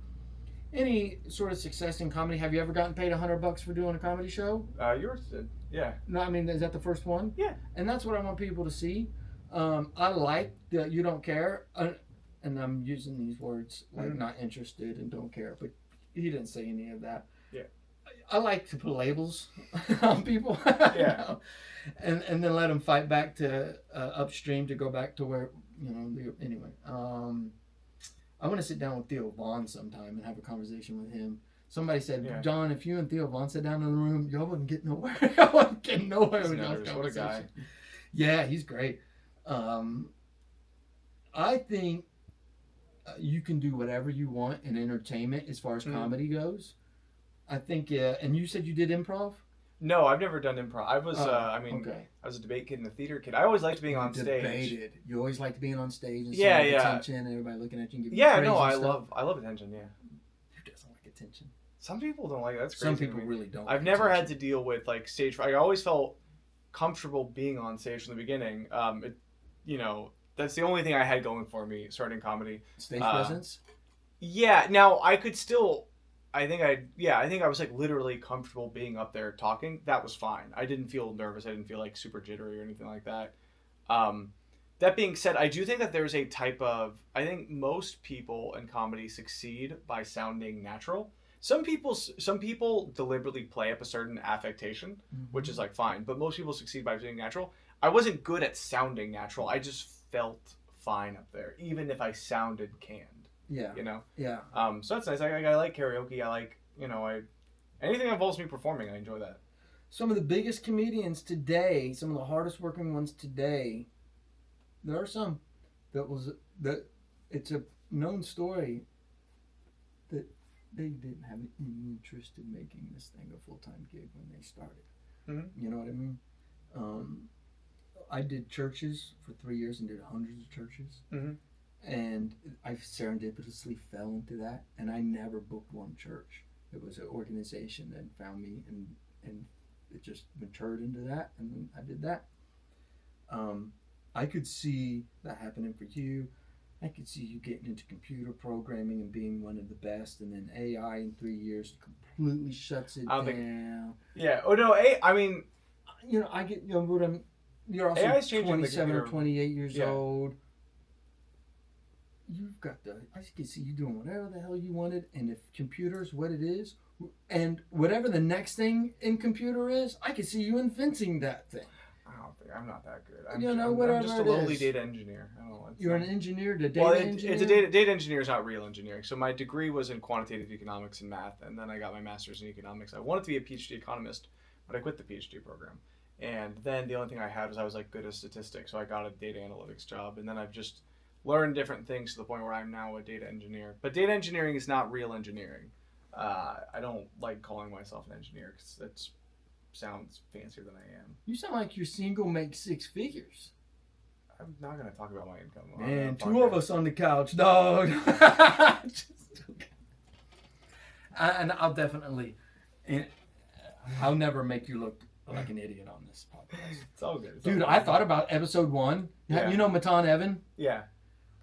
any sort of success in comedy. Have you ever gotten paid $100 for doing a comedy show? Yours did, yeah. No, I mean, is that the first one? Yeah. And that's what I want people to see. I like that you don't care, and I'm using these words like not interested and don't care, but he didn't say any of that. Yeah. I like to put labels on people. Yeah. And then let them fight back to upstream to go back to where, anyway. I want to sit down with Theo Vaughn sometime and have a conversation with him. Somebody said, Yeah. John, if you and Theo Vaughn sat down in the room, y'all wouldn't get nowhere. Y'all wouldn't get nowhere with y'all's conversation. What a guy. Yeah, he's great. I think you can do whatever you want in entertainment as far as comedy goes. I think, and you said you did improv? No, I've never done improv. I was, okay. I was a debate kid and a theater kid. I always liked being on stage. Debated. You always liked being on stage and Yeah, seeing yeah. attention and everybody looking at you and giving Yeah, you praise no, and stuff. I love attention. Yeah. Who doesn't like attention? Some people don't like it. That's crazy. Some to people me. really don't. I've like never had attention. to deal with like stage fright. I always felt comfortable being on stage from the beginning. That's the only thing I had going for me starting comedy. Stage presence. Yeah. Now I could still. I think I was like literally comfortable being up there talking. That was fine. I didn't feel nervous. I didn't feel like super jittery or anything like that. That being said, I do think that there's a type of. I think most people in comedy succeed by sounding natural. Some people deliberately play up a certain affectation, which is like fine, but most people succeed by being natural. I wasn't good at sounding natural. I just felt fine up there, even if I sounded canned. Yeah. Yeah. So that's nice. I like karaoke. I like anything that involves me performing. I enjoy that. Some of the biggest comedians today, some of the hardest working ones today, there are some that it's a known story that they didn't have any interest in making this thing a full-time gig when they started. Mm-hmm. You know what I mean? I did churches for 3 years and did hundreds of churches. Mm-hmm. And I serendipitously fell into that, and I never booked one church. It was an organization that found me, and it just matured into that, and then I did that. I could see that happening for you. I could see you getting into computer programming and being one of the best, and then AI in 3 years completely shuts it down. Yeah. Oh no. I mean, I get what I'm. You're also AI's changing 27 the or 28 years Yeah. old. You've got I can see you doing whatever the hell you wanted, and if computer's what it is, and whatever the next thing in computer is, I can see you inventing that thing. I'm not that good. Whatever I'm just a it lowly is. data engineer. I don't know. You're an engineer, engineer? It's a data engineer is not real engineering. So my degree was in quantitative economics and math, and then I got my master's in economics. I wanted to be a PhD economist, but I quit the PhD program. And then the only thing I had was I was like good at statistics, so I got a data analytics job, and then I've just learned different things to the point where I'm now a data engineer. But data engineering is not real engineering. I don't like calling myself an engineer because that sounds fancier than I am. You sound like you're single, make 6 figures. I'm not going to talk about my income. Man, 2 of us on the couch, dog. And I'll definitely, I'll never make you look like an idiot on this podcast. It's all good. Dude, I thought about episode 1. Yeah. You know Matan Evan? Yeah.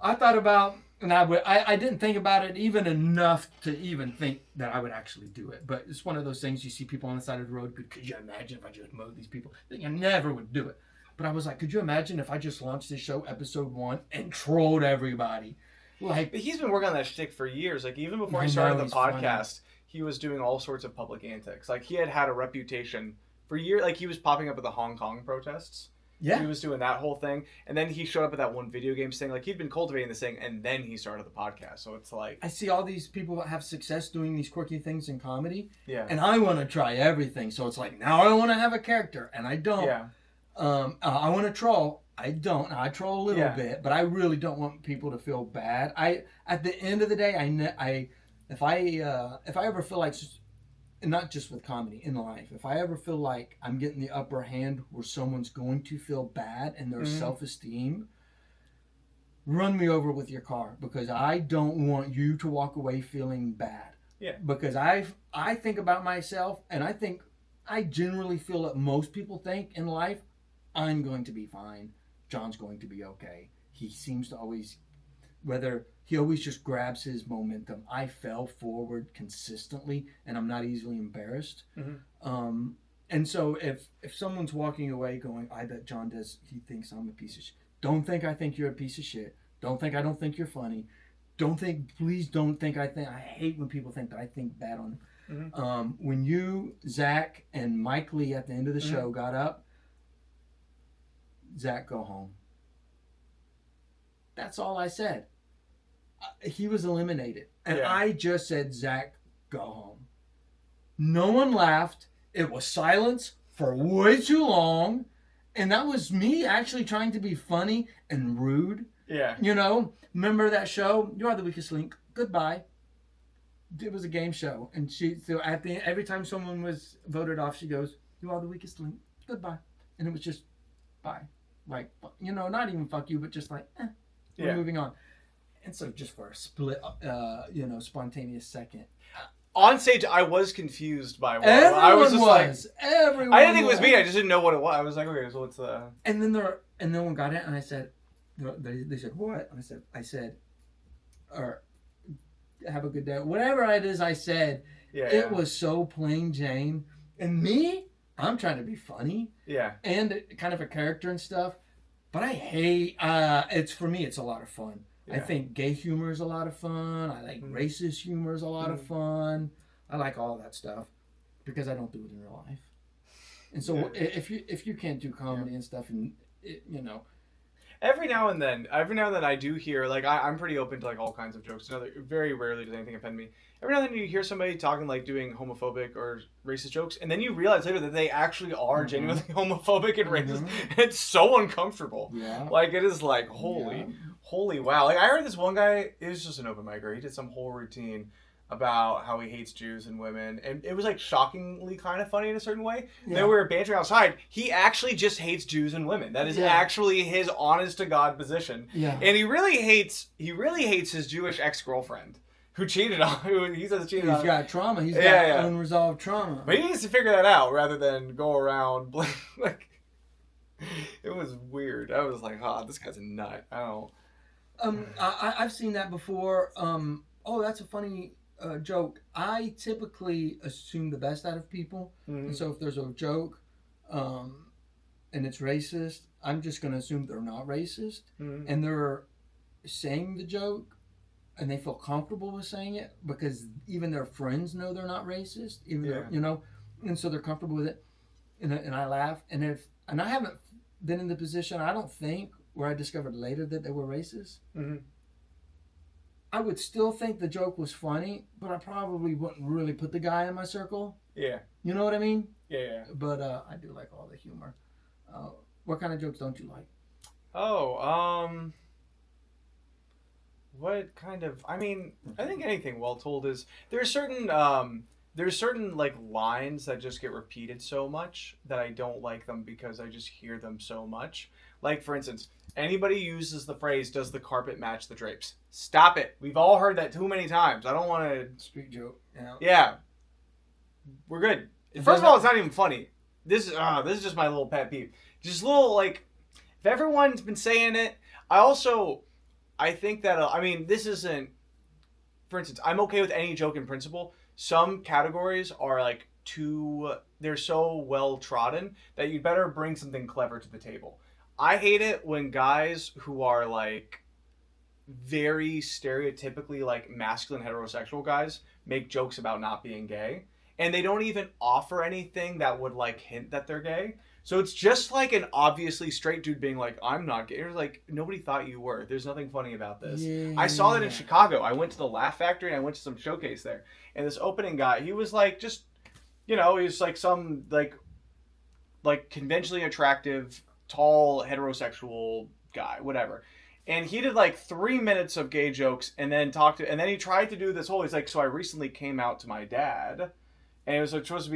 I thought about, and I didn't think about it even enough to even think that I would actually do it. But it's one of those things you see people on the side of the road. Could you imagine if I just mowed these people? I never would do it. But I was like, could you imagine if I just launched this show, episode 1, and trolled everybody? Like, but he's been working on that shtick for years. Like even before he started the podcast, he was doing all sorts of public antics. Like he had a reputation for years. Like he was popping up at the Hong Kong protests. Yeah. He was doing that whole thing. And then he showed up at that one video games thing. Like he'd been cultivating this thing, and then he started the podcast. So it's like, I see all these people that have success doing these quirky things in comedy. Yeah. And I want to try everything. So it's like, now I want to have a character, and I don't. Yeah. I want to troll. I don't. I troll a little bit, but I really don't want people to feel bad. At the end of the day, if I ever feel like, and not just with comedy, in life, if I ever feel like I'm getting the upper hand where someone's going to feel bad and their self-esteem, run me over with your car, because I don't want you to walk away feeling bad. Yeah. Because I think about myself, and I generally feel that most people think in life, I'm going to be fine. John's going to be okay. He seems to always, he always just grabs his momentum. I fell forward consistently, and I'm not easily embarrassed. Mm-hmm. And so if someone's walking away going, I bet John he thinks I'm a piece of shit. Don't think I think you're a piece of shit. Don't think you're funny. Please don't think I hate when people think that I think bad on them. When you, Zach, and Mike Lee at the end of the show got up, Zach, go home. That's all I said. He was eliminated. And I just said, Zach, go home. No one laughed. It was silence for way too long. And that was me actually trying to be funny and rude. Yeah. You know, remember that show? You Are the Weakest Link. Goodbye. It was a game show. And so at the every time someone was voted off, she goes, you are the weakest link. Goodbye. And it was just, bye. Like, you know, not even fuck you, but just like, we're moving on. And so just for a split, spontaneous second. On stage, I was confused by what Everyone I was. Just was. Like, Everyone I didn't think it was was me. I just didn't know what it was. I was like, okay, so what's the? And then no one got it, and I said, they said what? And I said, or have a good day. Whatever it is I said, it was so plain Jane. And me, I'm trying to be funny. Yeah. And kind of a character and stuff. But I hate. For me, it's a lot of fun. Yeah. I think gay humor is a lot of fun. I like racist humor is a lot of fun. I like all that stuff because I don't do it in real life. And so if you can't do comedy and stuff, and every now and then I do hear, like, I'm pretty open to like all kinds of jokes. Very rarely does anything offend me. Every now and then you hear somebody talking, like, doing homophobic or racist jokes, and then you realize later that they actually are genuinely homophobic and racist. It's so uncomfortable. Yeah. Like, it is like, holy wow. Like, I heard this one guy, it was just an open micer. He did some whole routine about how he hates Jews and women, and it was like shockingly kind of funny in a certain way. Yeah. Then we were bantering outside. He actually just hates Jews and women. That is actually his honest to God position. Yeah. And he really hates his Jewish ex-girlfriend who cheated on him. He says cheated on him. He's got trauma. He's got unresolved trauma. But he needs to figure that out rather than go around like. It was weird. I was like, this guy's a nut. I don't. I've seen that before. That's a funny joke. I typically assume the best out of people. Mm-hmm. And so if there's a joke and it's racist, I'm just going to assume they're not racist. Mm-hmm. And they're saying the joke and they feel comfortable with saying it because even their friends know they're not racist. And so they're comfortable with it. And I laugh. And I haven't been in the position, I don't think, where I discovered later that they were racist. Mm-hmm. I would still think the joke was funny, but I probably wouldn't really put the guy in my circle. Yeah. You know what I mean? Yeah. But I do like all the humor. What kind of jokes don't you like? What kind of? I mean, I think anything well told is there's certain like lines that just get repeated so much that I don't like them because I just hear them so much. Like, for instance, anybody uses the phrase, does the carpet match the drapes? Stop it. We've all heard that too many times. I don't want to... Street joke. Yeah. We're good. First of all, it's not even funny. This is just my little pet peeve. Just little, like, if everyone's been saying it, I think that, this isn't... For instance, I'm okay with any joke in principle. Some categories are, like, they're so well trodden that you better bring something clever to the table. I hate it when guys who are, like, very stereotypically, like, masculine heterosexual guys make jokes about not being gay. And they don't even offer anything that would, like, hint that they're gay. So it's just, like, an obviously straight dude being like, I'm not gay. It's like, nobody thought you were. There's nothing funny about this. Yeah. I saw that in Chicago. I went to the Laugh Factory and I went to some showcase there. And this opening guy, he was, like, just, he was, like, some, like conventionally attractive, tall, heterosexual guy, whatever. And he did like 3 minutes of gay jokes and then he tried to do this whole, he's like, so I recently came out to my dad. And it was like supposed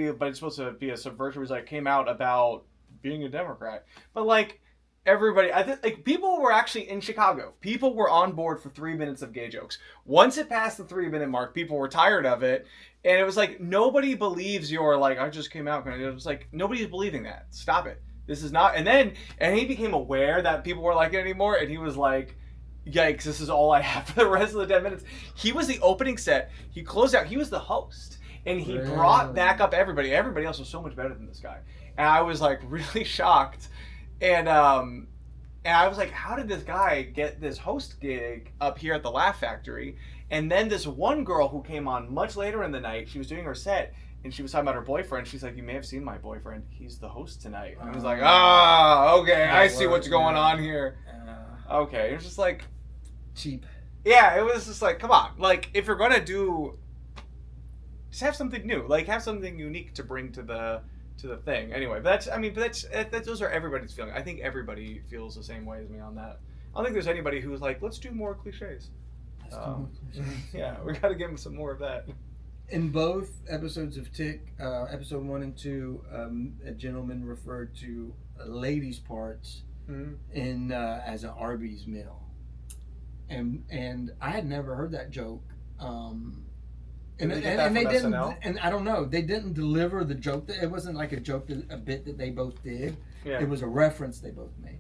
to be a subversion. It was like, came out about being a Democrat. But like, everybody, I think, like, people were actually in Chicago. People were on board for 3 minutes of gay jokes. Once it passed the 3-minute mark, people were tired of it. And it was like, nobody believes you're like, I just came out. It was like, nobody's believing that. Stop it. This is not, and he became aware that people weren't like it anymore, and he was like, yikes, this is all I have for the rest of the 10 minutes. He was the opening set, he closed out, he was the host, and he brought back up everybody. Everybody else was so much better than this guy. And I was like really shocked. And And I was like, how did this guy get this host gig up here at the Laugh Factory? And then this one girl who came on much later in the night, she was doing her set, and she was talking about her boyfriend. She's like, you may have seen my boyfriend. He's the host tonight. And I was like, okay, I see what's going on here. Okay. It was just like... cheap. Yeah, it was just like, come on. Like, if you're going to do... just have something new. Like, have something unique to bring to the thing. Anyway, but those are everybody's feeling. I think everybody feels the same way as me on that. I don't think there's anybody who's like, let's do more cliches. Yeah, we got to give them some more of that. In both episodes of Tick, episode 1 and 2, a gentleman referred to ladies' parts in as an Arby's meal, and I had never heard that joke. And they didn't, and I don't know, they didn't deliver the joke. It wasn't like a joke, a bit that they both did. Yeah. It was a reference they both made.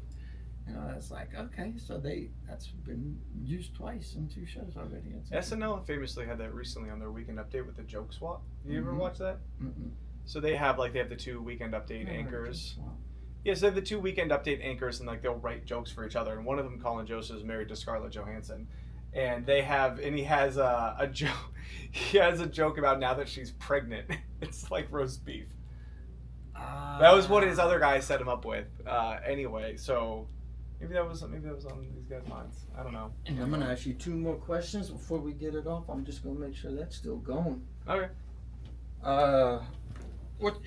And I was like, okay, so that's been used twice in 2 shows already. SNL famously had that recently on their Weekend Update with the joke swap. You ever watch that? Mm-mm. So they have the 2 Weekend Update anchors. Yeah, so they have the 2 Weekend Update anchors, and like they'll write jokes for each other. And one of them, Colin Jost, is married to Scarlett Johansson. And he has a joke. He has a joke about now that she's pregnant. It's like roast beef. That was what his other guy set him up with. Anyway, so maybe that was on these guys' minds. I don't know. And I'm gonna ask you 2 more questions before we get it off. I'm just gonna make sure that's still going. Okay.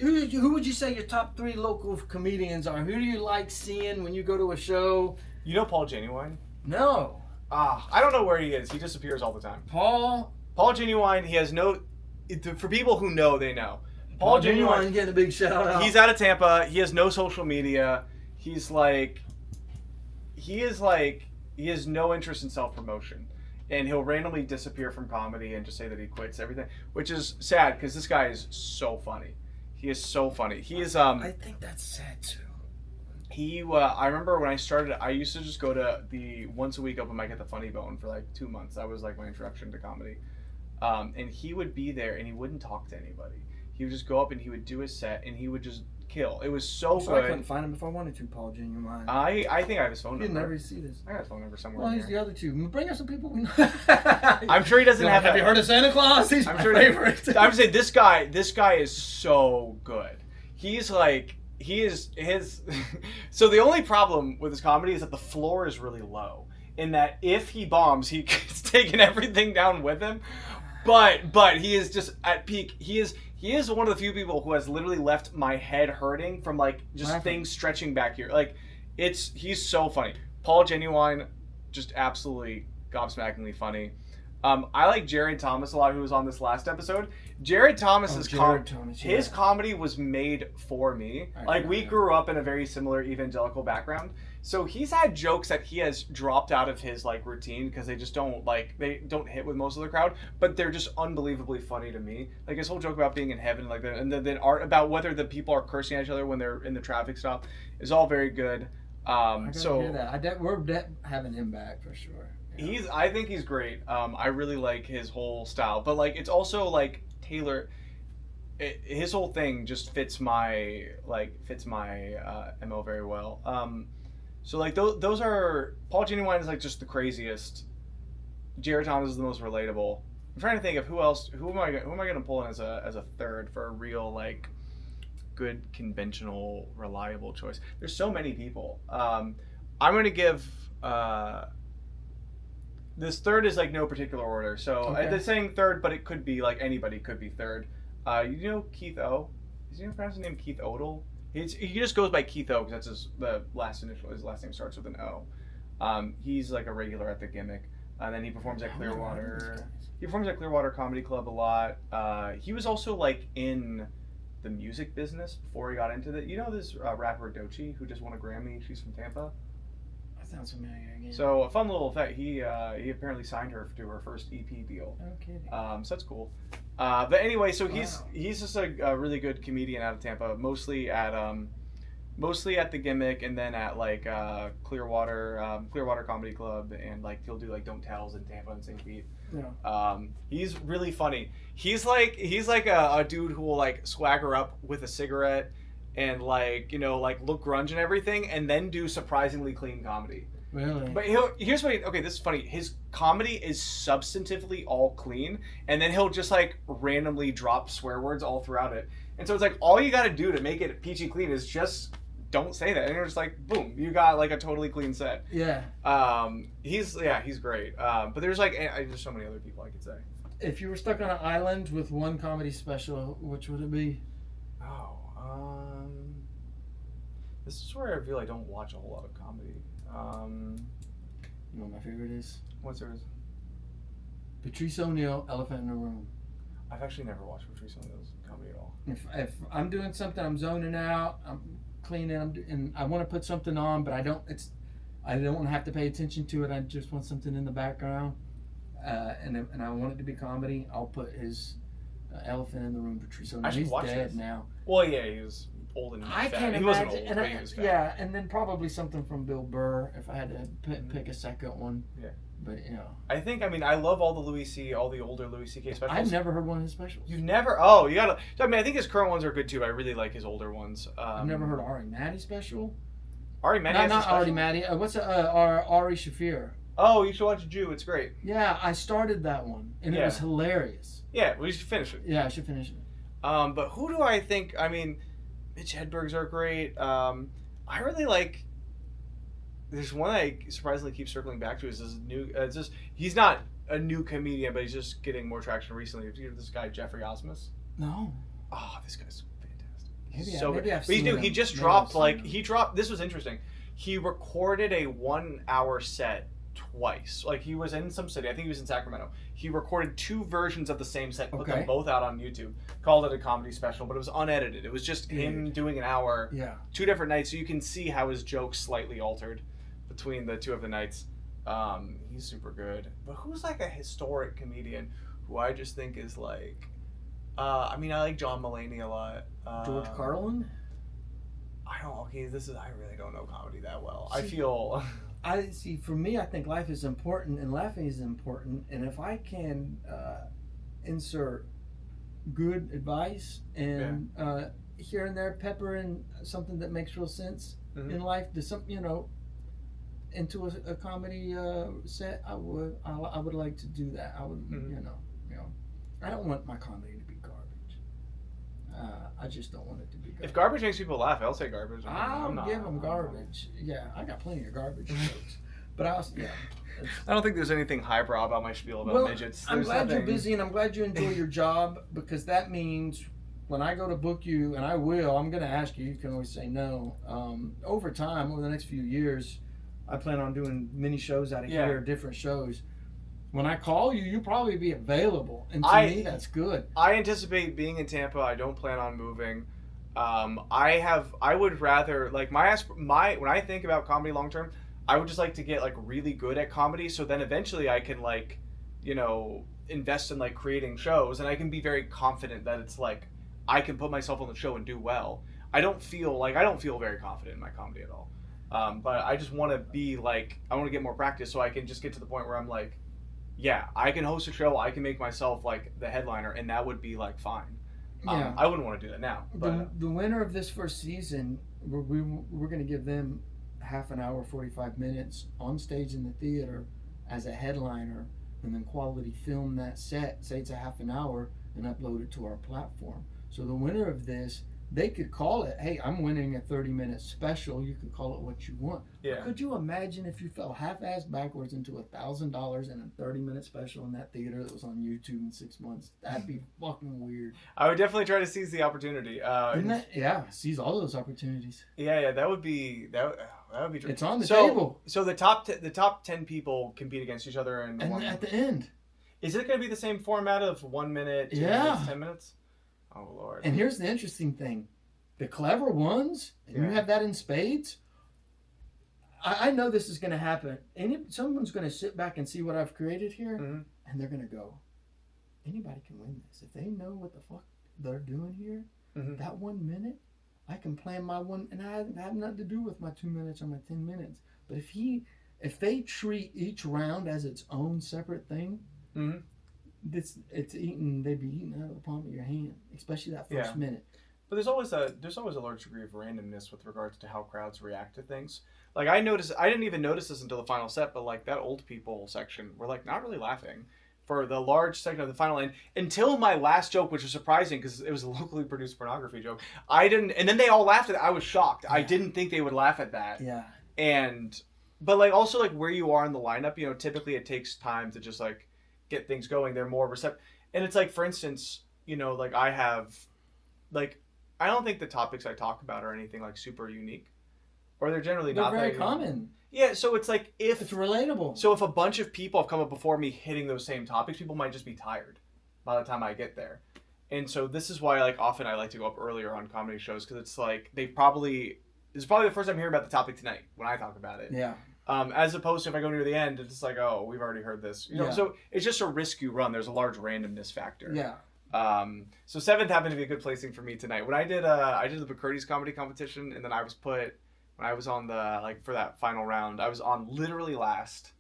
Who would you say your top 3 local comedians are? Who do you like seeing when you go to a show? You know Paul Genuine? No. I don't know where he is. He disappears all the time. Paul Genuine, he has no... For people who know, they know. Paul Genuine getting a big shout out. He's out of Tampa. He has no social media. He has no interest in self-promotion. And he'll randomly disappear from comedy and just say that he quits everything. Which is sad, because this guy is so funny. He is so funny. He is... I think that's sad, too. I remember when I started, I used to just go to the once a week open mic at the Funny Bone for like 2 months. That was like my introduction to comedy. And he would be there and he wouldn't talk to anybody. He would just go up and he would do his set and he would just kill. It was so good. I couldn't find him if I wanted to, Paul Genuine. I think I have his phone number. You'd never see this. I got his phone number somewhere. Well, he's the other 2. Bring us some people we know. I'm sure he doesn't have... Have you heard of Santa Claus? He's my favorite. I would say this guy is so good. He's like... So the only problem with his comedy is that the floor is really low. In that if he bombs, he's taking everything down with him. But he is just at peak. He is one of the few people who has literally left my head hurting from like just things stretching back here. Like he's so funny. Paul Genuine, just absolutely gobsmackingly funny. I like Jared Thomas a lot, who was on this last episode. Jared Thomas's his comedy was made for me. We grew up in a very similar evangelical background. So he's had jokes that he has dropped out of his like routine because they just don't hit with most of the crowd, but they're just unbelievably funny to me. Like his whole joke about being in heaven, like that, and then art about whether the people are cursing at each other when they're in the traffic stop is all very good. Hear that. We're having him back for sure. Yeah. I think he's great. I really like his whole style, but like it's also like Taylor. His whole thing just fits my MO very well. So like those are Paul Genuine is like just the craziest. Jared Thomas is the most relatable. I'm trying to think of who else. Who am I going to pull in as a third for a real like good conventional reliable choice? There's so many people. I'm going to give. This third is like no particular order. So they're saying third, but it could be like anybody could be third. You know Keith O? Is he pronounce his name Keith Odell? He just goes by Keith O because that's the last initial. His last name starts with an O. He's like a regular at the Gimmick, and then he performs at Clearwater. He performs at Clearwater Comedy Club a lot. He was also like in the music business before he got into it. You know this rapper Doechii who just won a Grammy? She's from Tampa. Sounds familiar again. So a fun little effect. He apparently signed her to her first EP deal. Okay. So that's cool. But anyway, so he's just a really good comedian out of Tampa, mostly at the Gimmick, and then at like Clearwater Comedy Club, and like he'll do like Don't Tells in Tampa and St. Pete. Yeah. He's really funny. He's like a dude who will like swagger up with a cigarette. and like like look grunge and everything, and then do surprisingly clean comedy. Really? But here's what okay, this is funny. His comedy is substantively all clean, and then he'll just like randomly drop swear words all throughout it. And so it's like all you got to do to make it peachy clean is just don't say that, and you're just like boom, you got like a totally clean set. Yeah. He's great. But there's like there's so many other people I could say. If you were stuck on an island with one comedy special, which would it be? Oh, this is where I feel I don't watch a whole lot of comedy. You know what my favorite is? What's yours? Patrice O'Neal, Elephant in the Room. I've actually never watched Patrice O'Neal's comedy at all. If I'm doing something, I'm zoning out, I'm cleaning, and I want to put something on, but I don't want to have to pay attention to it. I just want something in the background, and I want it to be comedy. I'll put his Elephant in the Room, Patrice O'Neal. He's dead this. now. Well, yeah, he was old and I fat. can't He imagine. wasn't old, And but he was fat. yeah, and then probably something from Bill Burr if I had to pick a second one. Yeah. But I love all the all the older Louis C.K. specials. I've never heard one of his specials. You've never? Oh, you gotta. I mean, I think his current ones are good too. But I really like his older ones. I've never heard Ari Matty special. Ari Matty. Not Ari Matty. What's Ari Shafir? Oh, you should watch Jew. It's great. Yeah, I started that one and it was hilarious. Yeah, we should finish it. Yeah, I should finish it. But who do I think? I mean, Mitch Hedberg's are great. I really like. There's one I surprisingly keep circling back to. Is this new? It's just he's not a new comedian, but he's just getting more traction recently. Have you heard of this guy Jeffrey Osmus? No. Oh, this guy's fantastic. Maybe so maybe good. I've But seen him. he just dropped This was interesting. He recorded a 1 hour set twice. Like he was in some city. I think he was in Sacramento. He recorded 2 versions of the same set, put them both out on YouTube. Called it a comedy special, but it was unedited. It was just him doing an hour, 2 different nights, so you can see how his jokes slightly altered between the 2 of the nights. He's super good. But who's like a historic comedian who I just think is like, I mean, I like John Mulaney a lot. George Carlin? I really don't know comedy that well. I feel... For me, I think life is important and laughing is important. And if I can insert good advice and here and there pepper in something that makes real sense in life, into a comedy set, I would like to do that. I would, I don't want my comedy to be garbage. I just don't want it to be garbage. If garbage makes people laugh, I'll say garbage. I'll give them garbage. Yeah, I got plenty of garbage jokes. But I don't think there's anything highbrow about my spiel about midgets. I'm glad you're busy and I'm glad you enjoy your job, because that means when I go to book you, and I will, I'm going to ask you, you can always say no. Over time, over the next few years, I plan on doing many shows out of here, different shows. When I call you, you'll probably be available, and to me, that's good. I anticipate being in Tampa. I don't plan on moving. I would rather like when I think about comedy long term, I would just like to get like really good at comedy, so then eventually I can like, invest in like creating shows, and I can be very confident that it's like I can put myself on the show and do well. I don't feel very confident in my comedy at all. But I just want to be like, I want to get more practice so I can just get to the point where I'm like, yeah, I can host a show. I can make myself like the headliner, and that would be like fine. I wouldn't want to do that now. But the winner of this first season, we're going to give them half an hour, 45 minutes on stage in the theater as a headliner, and then quality film that set, say it's a half an hour, and upload it to our platform. So the winner of this, they could call it, hey, I'm winning a 30-minute special. You could call it what you want. Yeah. Could you imagine if you fell half-assed backwards into $1,000 in a 30-minute special in that theater that was on YouTube in 6 months? That'd be fucking weird. I would definitely try to seize the opportunity. Seize all those opportunities. Yeah, that would be true. It's on the table. So the top 10 people compete against each other, and at the end, is it going to be the same format of 1 minute, 2 minutes, 10 minutes? Oh Lord! And here's the interesting thing: the clever ones, and you have that in spades. I know this is going to happen. Someone's going to sit back and see what I've created here, and they're going to go, anybody can win this if they know what the fuck they're doing here. That 1 minute, I can plan my one, and I have nothing to do with my 2 minutes or my 10 minutes. But if they treat each round as its own separate thing. They'd be eating out of the palm of your hand, especially that first minute. But there's always a large degree of randomness with regards to how crowds react to things. Like I didn't even notice this until the final set, but like that old people section were like not really laughing for the large section of the final end until my last joke, which was surprising because it was a locally produced pornography joke. I didn't, and then they all laughed at it. I was shocked. Yeah. I didn't think they would laugh at that. Yeah. But like also like where you are in the lineup, you know, typically it takes time to just like get things going. They're more receptive, and it's like for instance, you know, like I have, like I don't think the topics I talk about are anything like super unique, or they're generally not very common. Yeah, so it's like if it's relatable. So if a bunch of people have come up before me hitting those same topics, people might just be tired by the time I get there. And so this is why like often I like to go up earlier on comedy shows because it's like this is probably the first time hearing about the topic tonight when I talk about it. Yeah. As opposed to if I go near the end, it's like, oh, we've already heard this. You know, so it's just a risk you run. There's a large randomness factor. Yeah. So 7th happened to be a good placing for me tonight. When I did the McCurdy's comedy competition, and then I was put when I was on the like for that final round, I was on literally last,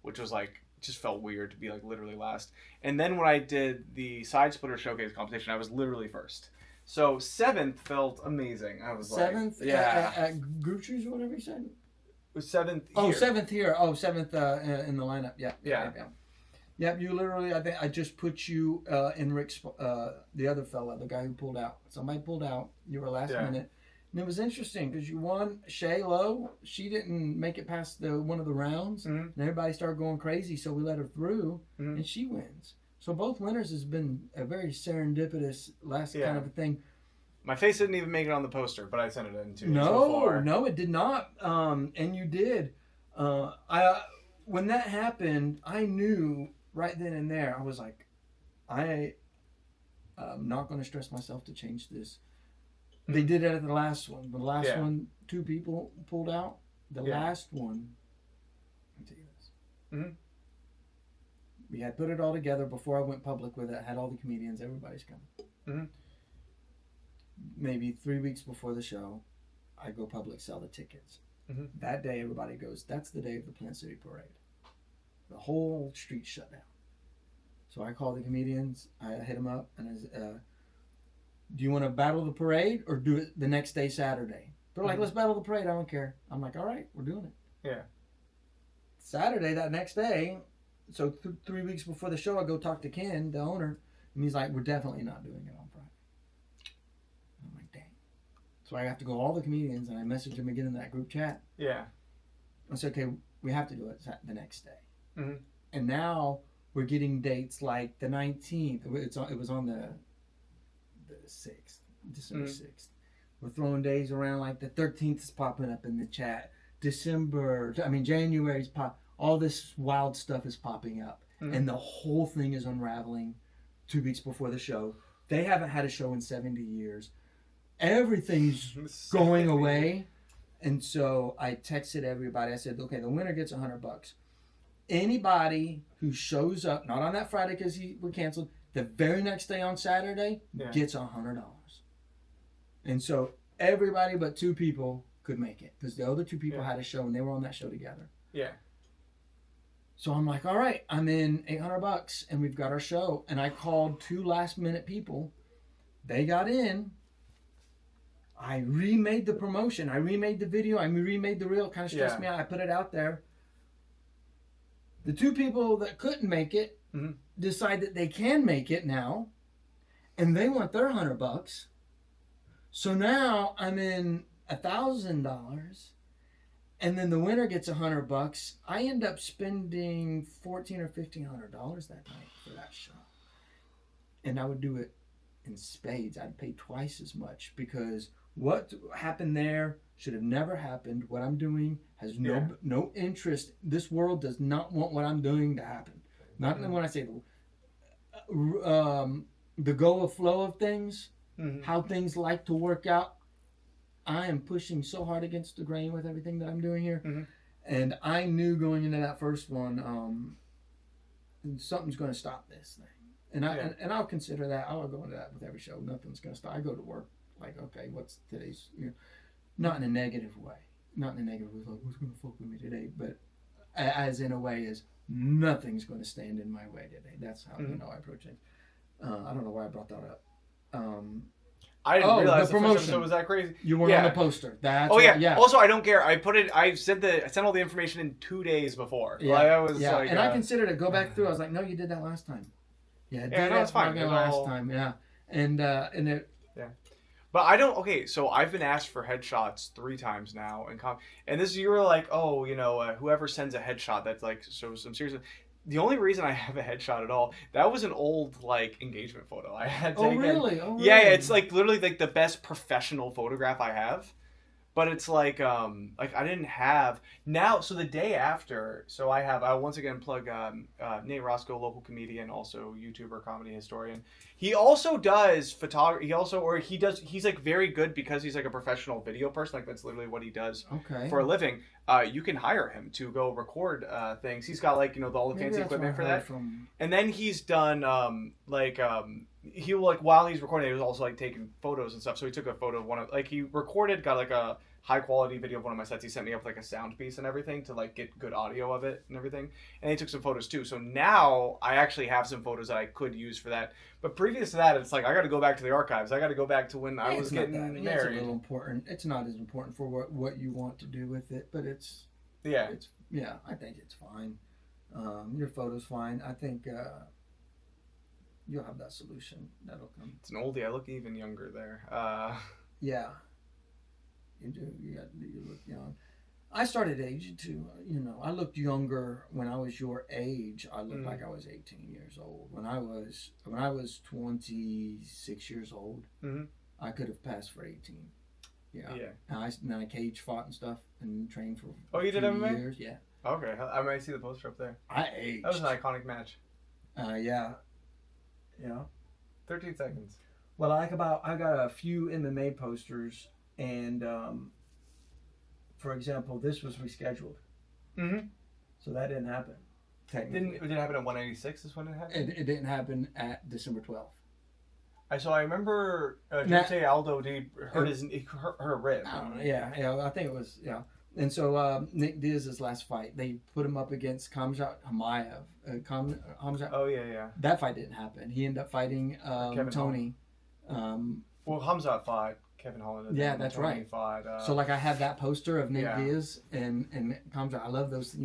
which was like just felt weird to be like literally last. And then when I did the Side Splitter Showcase competition, I was literally first. So 7th felt amazing. I was 7th, like, yeah, at Gucci's or whatever you said. It was 7th. Oh, here. 7th here. Oh, 7th in the lineup. Yeah. Yeah. Yep, you literally, I think I just put you in Rick's, the other fella, the guy who pulled out. Somebody pulled out. You were last minute. And it was interesting because you won Shay Lowe. She didn't make it past one of the rounds. Mm-hmm. And everybody started going crazy, so we let her through. Mm-hmm. And she wins. So both winners has been a very serendipitous last kind of a thing. My face didn't even make it on the poster, but I sent it in too. No, it did not. And you did. When that happened, I knew right then and there, I was like, I'm not going to stress myself to change this. They did it at the last one. The last one, 2 people pulled out. The last one, let me tell you this. Mm-hmm. We had put it all together before I went public with it. I had all the comedians, everybody's coming. Mm-hmm. Maybe 3 weeks before the show, I go public, sell the tickets. Mm-hmm. That day, everybody goes, that's the day of the Plant City Parade. The whole street shut down. So I called the comedians. I hit them up and I said, do you want to battle the parade or do it the next day, Saturday? They're like, let's battle the parade. I don't care. I'm like, all right, we're doing it. Yeah. Saturday, that next day, so 3 weeks before the show, I go talk to Ken, the owner, and he's like, we're definitely not doing it on Friday. I'm like, dang. So I have to go all the comedians and I message them again in that group chat. Yeah. I said, okay, we have to do it the next day. Mm-hmm. And now we're getting dates like the 19th. It was on the 6th, December 6th. We're throwing days around like the 13th is popping up in the chat. January's pop. All this wild stuff is popping up. Mm-hmm. And the whole thing is unraveling 2 weeks before the show. They haven't had a show in 70 years. Everything's going away. And so I texted everybody. I said, okay, the winner gets $100. Anybody who shows up, not on that Friday because we canceled, the very next day on Saturday gets $100. And so everybody but 2 people could make it because the other 2 people had a show and they were on that show together. Yeah. So I'm like, all right, I'm in $800 and we've got our show. And I called 2 last-minute people. They got in. I remade the promotion. I remade the video. I remade the reel. It kind of stressed me out. I put it out there. The 2 people that couldn't make it decide that they can make it now, and they want their $100. So now I'm in $1,000, and then the winner gets $100. I end up spending $1,400 or $1,500 that night for that show, and I would do it in spades. I'd pay twice as much because what happened there should have never happened. What I'm doing has no interest. This world does not want what I'm doing to happen. Not when I say the go of flow of things, how things like to work out. I am pushing so hard against the grain with everything that I'm doing here. Mm-hmm. And I knew going into that first one, something's going to stop this thing. And I'll consider that. I'll go into that with every show. Nothing's going to stop. I go to work like, okay, what's today's, not in a negative way. Not in a negative way, like, who's going to fuck with me today? But as in a way is, nothing's going to stand in my way today. That's how I approach it. I don't know why I brought that up. I didn't Oh, realize the the first promotion. episode was that crazy. You weren't on the poster. That's Oh right, yeah. yeah. Also, I don't care. I sent all the information in 2 days before. Yeah, Like, I was yeah. like, And I considered it. Go back through. I was like, no, you did that last time. Yeah, no, it's fine. Last time, yeah. And it. But I don't. Okay, so I've been asked for headshots 3 times now, and this you were like, oh, whoever sends a headshot that's like shows some serious. The only reason I have a headshot at all, that was an old like engagement photo I had taken. Oh really? Oh really? Yeah, it's like literally like the best professional photograph I have. But it's like I didn't have now. So the day after, so I once again plug Nate Roscoe, local comedian, also YouTuber, comedy historian. He also does photography. He's like very good because he's like a professional video person. Like that's literally what he does for a living. You can hire him to go record things. He's got like all the fancy equipment for that. And then he's done he will like while he's recording, he was also like taking photos and stuff. So he took a photo of one of he recorded, got like a high quality video of one of my sets. He sent me up like a sound piece and everything to like get good audio of it and everything. And he took some photos too. So now I actually have some photos that I could use for that. But previous to that, it's like I got to go back to the archives. I got to go back to when I was getting married. It's a little important. It's not as important for what you want to do with it, but it's I think it's fine. Your photo's fine. I think you'll have that solution. That'll come. It's an oldie. I look even younger there. Yeah. You do. You look young. I started aging too. I looked younger when I was your age. I looked like I was 18 years old. When I was 26 years old, I could have passed for 18. Yeah. And I cage fought and stuff and trained for. Oh, you did MMA? Years. Yeah. Okay, I might see the poster up there. I aged. That was an iconic match. Yeah. 13 seconds. Well, I got a few MMA posters, and for example, this was rescheduled. So that didn't happen. Did it happen at 186? Is when it happened. It didn't happen at December 12th. So I remember Jose Aldo hurt a rib. I don't know. Yeah. I think it was And so Nick Diaz's last fight, they put him up against Khamzat Chimaev. Oh yeah. That fight didn't happen. He ended up fighting Tony. Well, Khamzat fought Kevin Holland. Yeah, that's Tony right. Fought, so like I had that poster of Nick Diaz and Khamzat. I love those.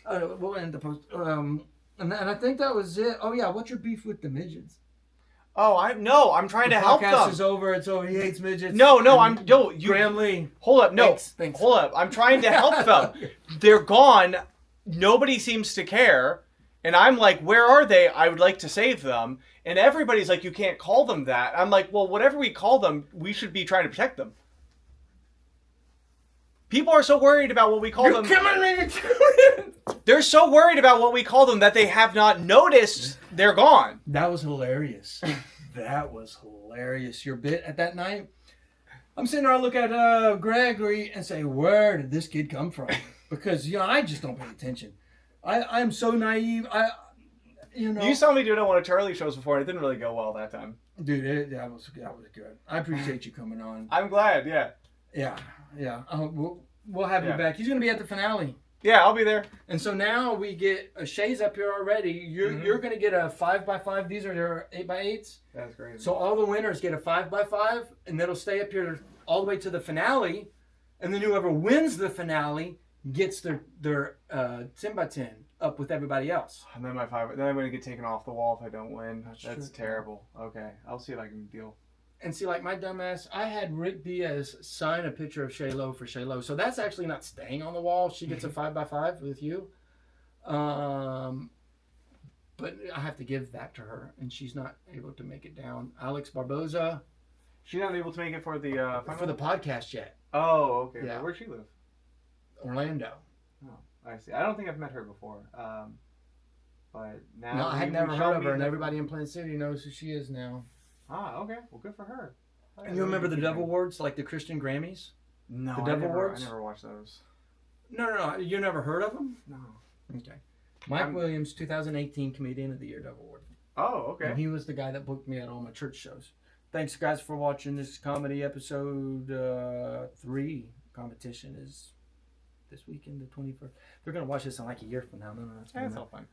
We'll end the post. And I think that was it. Oh yeah, what's your beef with the midgets? Oh, I'm trying to help them. The podcast is over. It's over. He hates midgets. No, you. Graham Lee. Hold up, no, Thanks. Hold up. I'm trying to help them. They're gone. Nobody seems to care, and I'm like, where are they? I would like to save them, and everybody's like, you can't call them that. I'm like, well, whatever we call them, we should be trying to protect them. People are so worried about what we call them. They're so worried about what we call them that they have not noticed they're gone. That was hilarious. Your bit at that night. I'm sitting there, I look at Gregory and say, where did this kid come from? Because, I just don't pay attention. I'm so naive. You saw me do it on one of Charlie's shows before, and it didn't really go well that time. Dude, that was good. I appreciate you coming on. I'm glad, yeah. Yeah. We'll have you back. He's going to be at the finale. Yeah, I'll be there. And so now we get Shay's up here already. You're going to get a 5x5. These are their 8x8s. That's great. So all the winners get a 5x5, and that'll stay up here all the way to the finale. And then whoever wins the finale gets their 10x10 up with everybody else. And then then I'm going to get taken off the wall if I don't win. That's terrible. Okay, I'll see if I can deal. And see, like my dumbass, I had Rick Diaz sign a picture of Shay-Lo for Shay-Lo. So that's actually not staying on the wall. She gets a 5x5 with you. But I have to give that to her, and she's not able to make it down. Alex Barboza. She's not able to make it for the podcast yet. Oh, okay. Yeah. Where'd she live? Orlando. Oh, I see. I don't think I've met her before. But now. No, I had never heard of her, and everybody in Plant City knows who she is now. Ah, okay. Well, good for her. And you remember the Dove Awards, like the Christian Grammys? No, the Dove Awards? I never watched those. No. You never heard of them? No. Okay. Mike Williams, 2018 Comedian of the Year Dove Award. Oh, okay. And he was the guy that booked me at all my church shows. Thanks, guys, for watching this comedy episode 3. Competition is this weekend, the 21st. They're going to watch this in like a year from now. No, that's all fine.